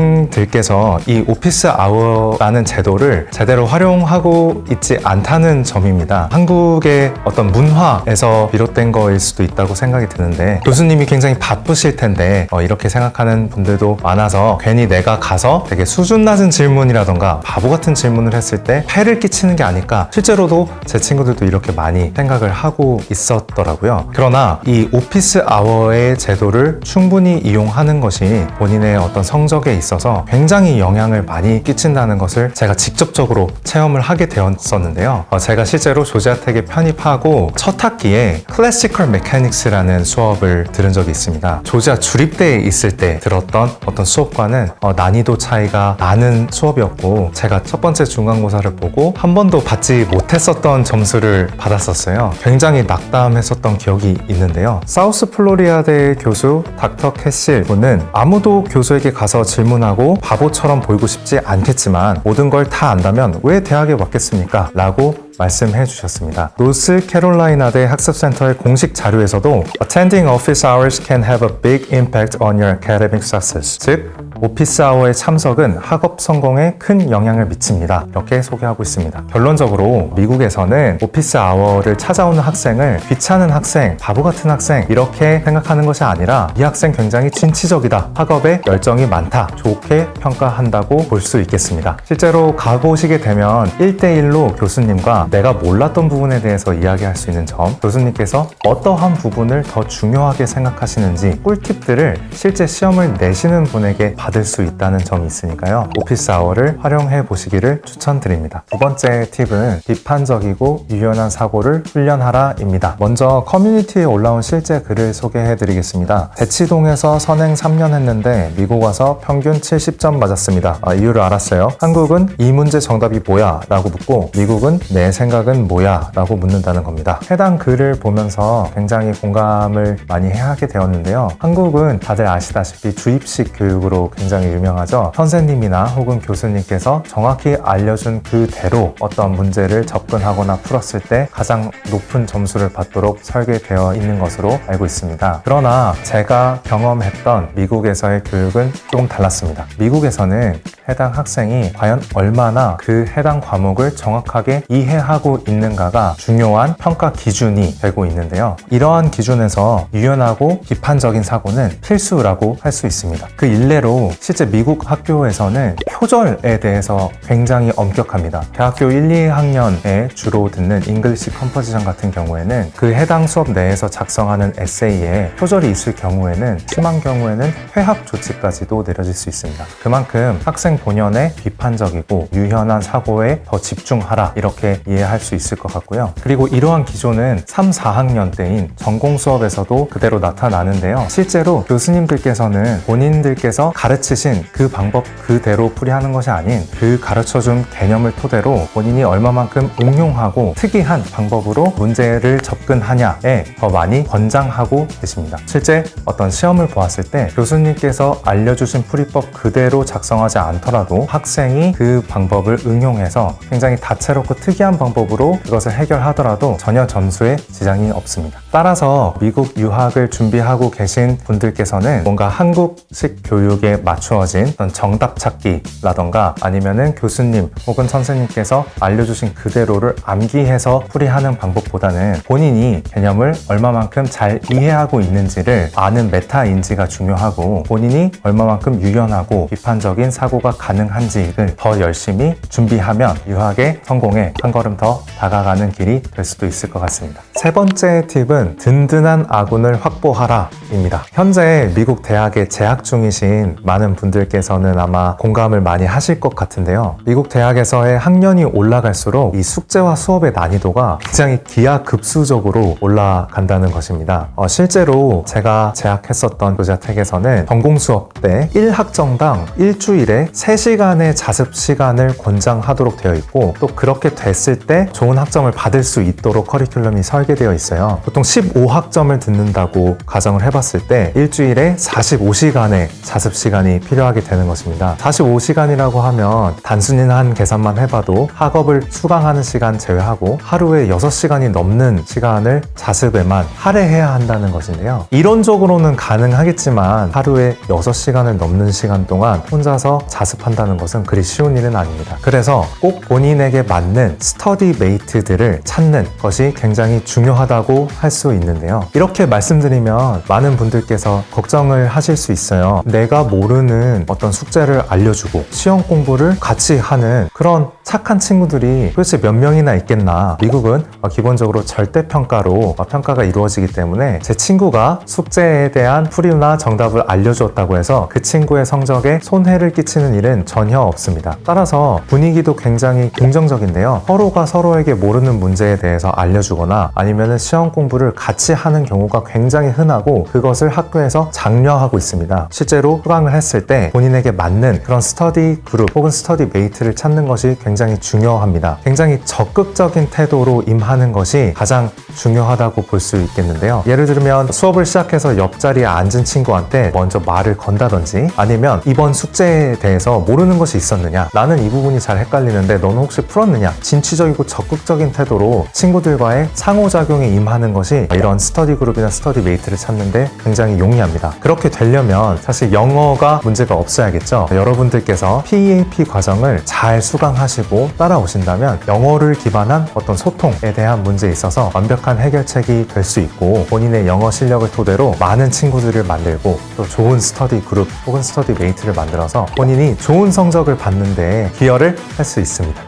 학생들께서 이 오피스 아워라는 제도를 제대로 활용하고 있지 않다는 점입니다. 한국의 어떤 문화에서 비롯된 거일 수도 있다고 생각이 드는데 교수님이 굉장히 바쁘실 텐데 이렇게 생각하는 분들도 많아서 괜히 내가 가서 되게 수준 낮은 질문이라던가 바보 같은 질문을 했을 때 폐를 끼치는 게 아닐까 실제로도 제 친구들도 이렇게 많이 생각을 하고 있었더라고요. 그러나 이 오피스 아워의 제도를 충분히 이용하는 것이 본인의 어떤 성적에 있어서 굉장히 영향을 많이 끼친다는 것을 제가 직접적으로 체험을 하게 되었었는데요. 제가 실제로 조지아텍에 편입하고 첫 학기에 클래시컬 메카닉스라는 수업을 들은 적이 있습니다. 조지아 주립대에 있을 때 들었던 어떤 수업과는 난이도 차이가 나는 수업이었고 제가 첫 번째 중간고사를 보고 한 번도 받지 못했었던 점수를 받았었어요. 굉장히 낙담했었던 기억이 있는데요. 사우스 플로리다대 교수 닥터 캐실 분은 아무도 교수에게 가서 질문하고 바보처럼 보이고 싶지 않겠지만 모든 걸 다 안다면 왜 대학에 왔겠습니까? 라고 말씀해 주셨습니다. 노스캐롤라이나대 학습센터의 공식 자료에서도 Attending office hours can have a big impact on your academic success. 즉, 오피스 아워의 참석은 학업 성공에 큰 영향을 미칩니다. 이렇게 소개하고 있습니다. 결론적으로 미국에서는 오피스 아워를 찾아오는 학생을 귀찮은 학생, 바보 같은 학생 이렇게 생각하는 것이 아니라 이 학생 굉장히 진취적이다, 학업에 열정이 많다, 좋게 평가한다고 볼 수 있겠습니다. 실제로 가보시게 되면 1대1로 교수님과 내가 몰랐던 부분에 대해서 이야기할 수 있는 점, 교수님께서 어떠한 부분을 더 중요하게 생각하시는지 꿀팁들을 실제 시험을 내시는 분에게 받을 수 있다는 점이 있으니까요. 오피스 아워를 활용해 보시기를 추천드립니다. 두 번째 팁은 비판적이고 유연한 사고를 훈련하라입니다. 먼저 커뮤니티에 올라온 실제 글을 소개해 드리겠습니다. 대치동에서 선행 3년 했는데 미국 와서 평균 70점 맞았습니다. 이유를 알았어요. 한국은 이 문제 정답이 뭐야? 라고 묻고 미국은 내 생각은 뭐야? 라고 묻는다는 겁니다. 해당 글을 보면서 굉장히 공감을 많이 하게 되었는데요. 한국은 다들 아시다시피 주입식 교육으로 굉장히 유명하죠. 선생님이나 혹은 교수님께서 정확히 알려준 그대로 어떤 문제를 접근하거나 풀었을 때 가장 높은 점수를 받도록 설계되어 있는 것으로 알고 있습니다. 그러나 제가 경험했던 미국에서의 교육은 조금 달랐습니다. 미국에서는 해당 학생이 과연 얼마나 그 해당 과목을 정확하게 이해하고 있는가가 중요한 평가 기준이 되고 있는데요. 이러한 기준에서 유연하고 비판적인 사고는 필수라고 할 수 있습니다. 그 일례로 실제 미국 학교에서는 표절에 대해서 굉장히 엄격합니다. 대학교 1, 2학년에 주로 듣는 잉글리시 컴포지션 같은 경우에는 그 해당 수업 내에서 작성하는 에세이에 표절이 있을 경우에는 심한 경우에는 퇴학 조치까지도 내려질 수 있습니다. 그만큼 학생 본연의 비판적이고 유연한 사고에 더 집중하라 이렇게 이해할 수 있을 것 같고요. 그리고 이러한 기조는 3, 4학년 때인 전공 수업에서도 그대로 나타나는데요. 실제로 교수님들께서는 본인들께서 가르치신 그 방법 그대로 풀이하는 것이 아닌 그 가르쳐준 개념을 토대로 본인이 얼마만큼 응용하고 특이한 방법으로 문제를 접근하냐에 더 많이 권장하고 계십니다. 실제 어떤 시험을 보았을 때 교수님께서 알려주신 풀이법 그대로 작성하지 않더라도 학생이 그 방법을 응용해서 굉장히 다채롭고 특이한 방법으로 그것을 해결하더라도 전혀 점수에 지장이 없습니다. 따라서 미국 유학을 준비하고 계신 분들께서는 뭔가 한국식 교육에 맞추어진 어떤 정답 찾기라던가 아니면은 교수님 혹은 선생님께서 알려주신 그대로를 암기해서 풀이하는 방법보다는 본인이 개념을 얼마만큼 잘 이해하고 있는지를 아는 메타 인지가 중요하고 본인이 얼마만큼 유연하고 비판적인 사고가 가능한지를 더 열심히 준비하면 유학의 성공에 한 걸음 더 다가가는 길이 될 수도 있을 것 같습니다. 세 번째 팁은 든든한 아군을 확보하라 입니다. 현재 미국 대학에 재학 중이신 많은 분들께서는 아마 공감을 많이 하실 것 같은데요. 미국 대학에서의 학년이 올라갈수록 이 숙제와 수업의 난이도가 굉장히 기하급수적으로 올라간다는 것입니다. 실제로 제가 재학했었던 교자택에서는 전공 수업 때 1학점당 일주일에 3시간의 자습 시간을 권장하도록 되어 있고 또 그렇게 됐을 때 좋은 학점을 받을 수 있도록 커리큘럼이 설계되어 있어요. 보통 15학점을 듣는다고 가정을 해봤을 때 일주일에 45시간의 자습 시간이 필요하게 되는 것입니다. 45시간이라고 하면 단순한 계산만 해봐도 학업을 수강하는 시간 제외하고 하루에 6시간이 넘는 시간을 자습에만 할애해야 한다는 것인데요. 이론적으로는 가능하겠지만 하루에 6시간을 넘는 시간 동안 혼자서 자습한다는 것은 그리 쉬운 일은 아닙니다. 그래서 꼭 본인에게 맞는 스터디 메이트들을 찾는 것이 굉장히 중요하다고 할 수 있는데요. 이렇게 말씀드리면 많은 분들께서 걱정을 하실 수 있어요. 내가 모르는 어떤 숙제를 알려주고 시험 공부를 같이 하는 그런 착한 친구들이 도대체 몇 명이나 있겠나. 미국은 기본적으로 절대평가로 평가가 이루어지기 때문에 제 친구가 숙제에 대한 풀이나 정답을 알려주었다고 해서 그 친구의 성적에 손해를 끼치는 일은 전혀 없습니다. 따라서 분위기도 굉장히 긍정적인데요. 서로가 서로에게 모르는 문제에 대해서 알려주거나 아니면 아니면 시험 공부를 같이 하는 경우가 굉장히 흔하고 그것을 학교에서 장려하고 있습니다. 실제로 수강을 했을 때 본인에게 맞는 그런 스터디 그룹 혹은 스터디 메이트를 찾는 것이 굉장히 중요합니다. 굉장히 적극적인 태도로 임하는 것이 가장 중요하다고 볼 수 있겠는데요. 예를 들면 수업을 시작해서 옆자리에 앉은 친구한테 먼저 말을 건다든지 아니면 이번 숙제에 대해서 모르는 것이 있었느냐, 나는 이 부분이 잘 헷갈리는데 너는 혹시 풀었느냐, 진취적이고 적극적인 태도로 친구들과의 상호작용에 임하는 것이 이런 스터디 그룹이나 스터디 메이트를 찾는데 굉장히 용이합니다. 그렇게 되려면 사실 영어가 문제가 없어야겠죠. 여러분들께서 PEAP 과정을 잘 수강하시고 따라오신다면 영어를 기반한 어떤 소통에 대한 문제에 있어서 완벽한 해결책이 될 수 있고 본인의 영어 실력을 토대로 많은 친구들을 만들고 또 좋은 스터디 그룹 혹은 스터디 메이트를 만들어서 본인이 좋은 성적을 받는 데 기여를 할 수 있습니다.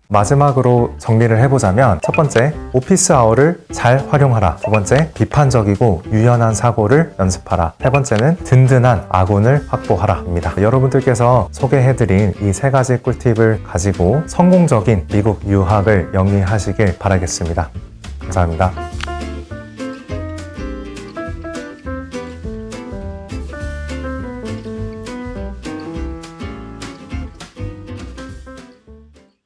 마지막으로 정리를 해보자면 첫 번째, 오피스 아워를 잘 활용하라. 두 번째, 비판적이고 유연한 사고를 연습하라. 세 번째는 든든한 아군을 확보하라 입니다. 여러분들께서 소개해드린 이 세 가지 꿀팁을 가지고 성공적인 미국 유학을 영위하시길 바라겠습니다. 감사합니다.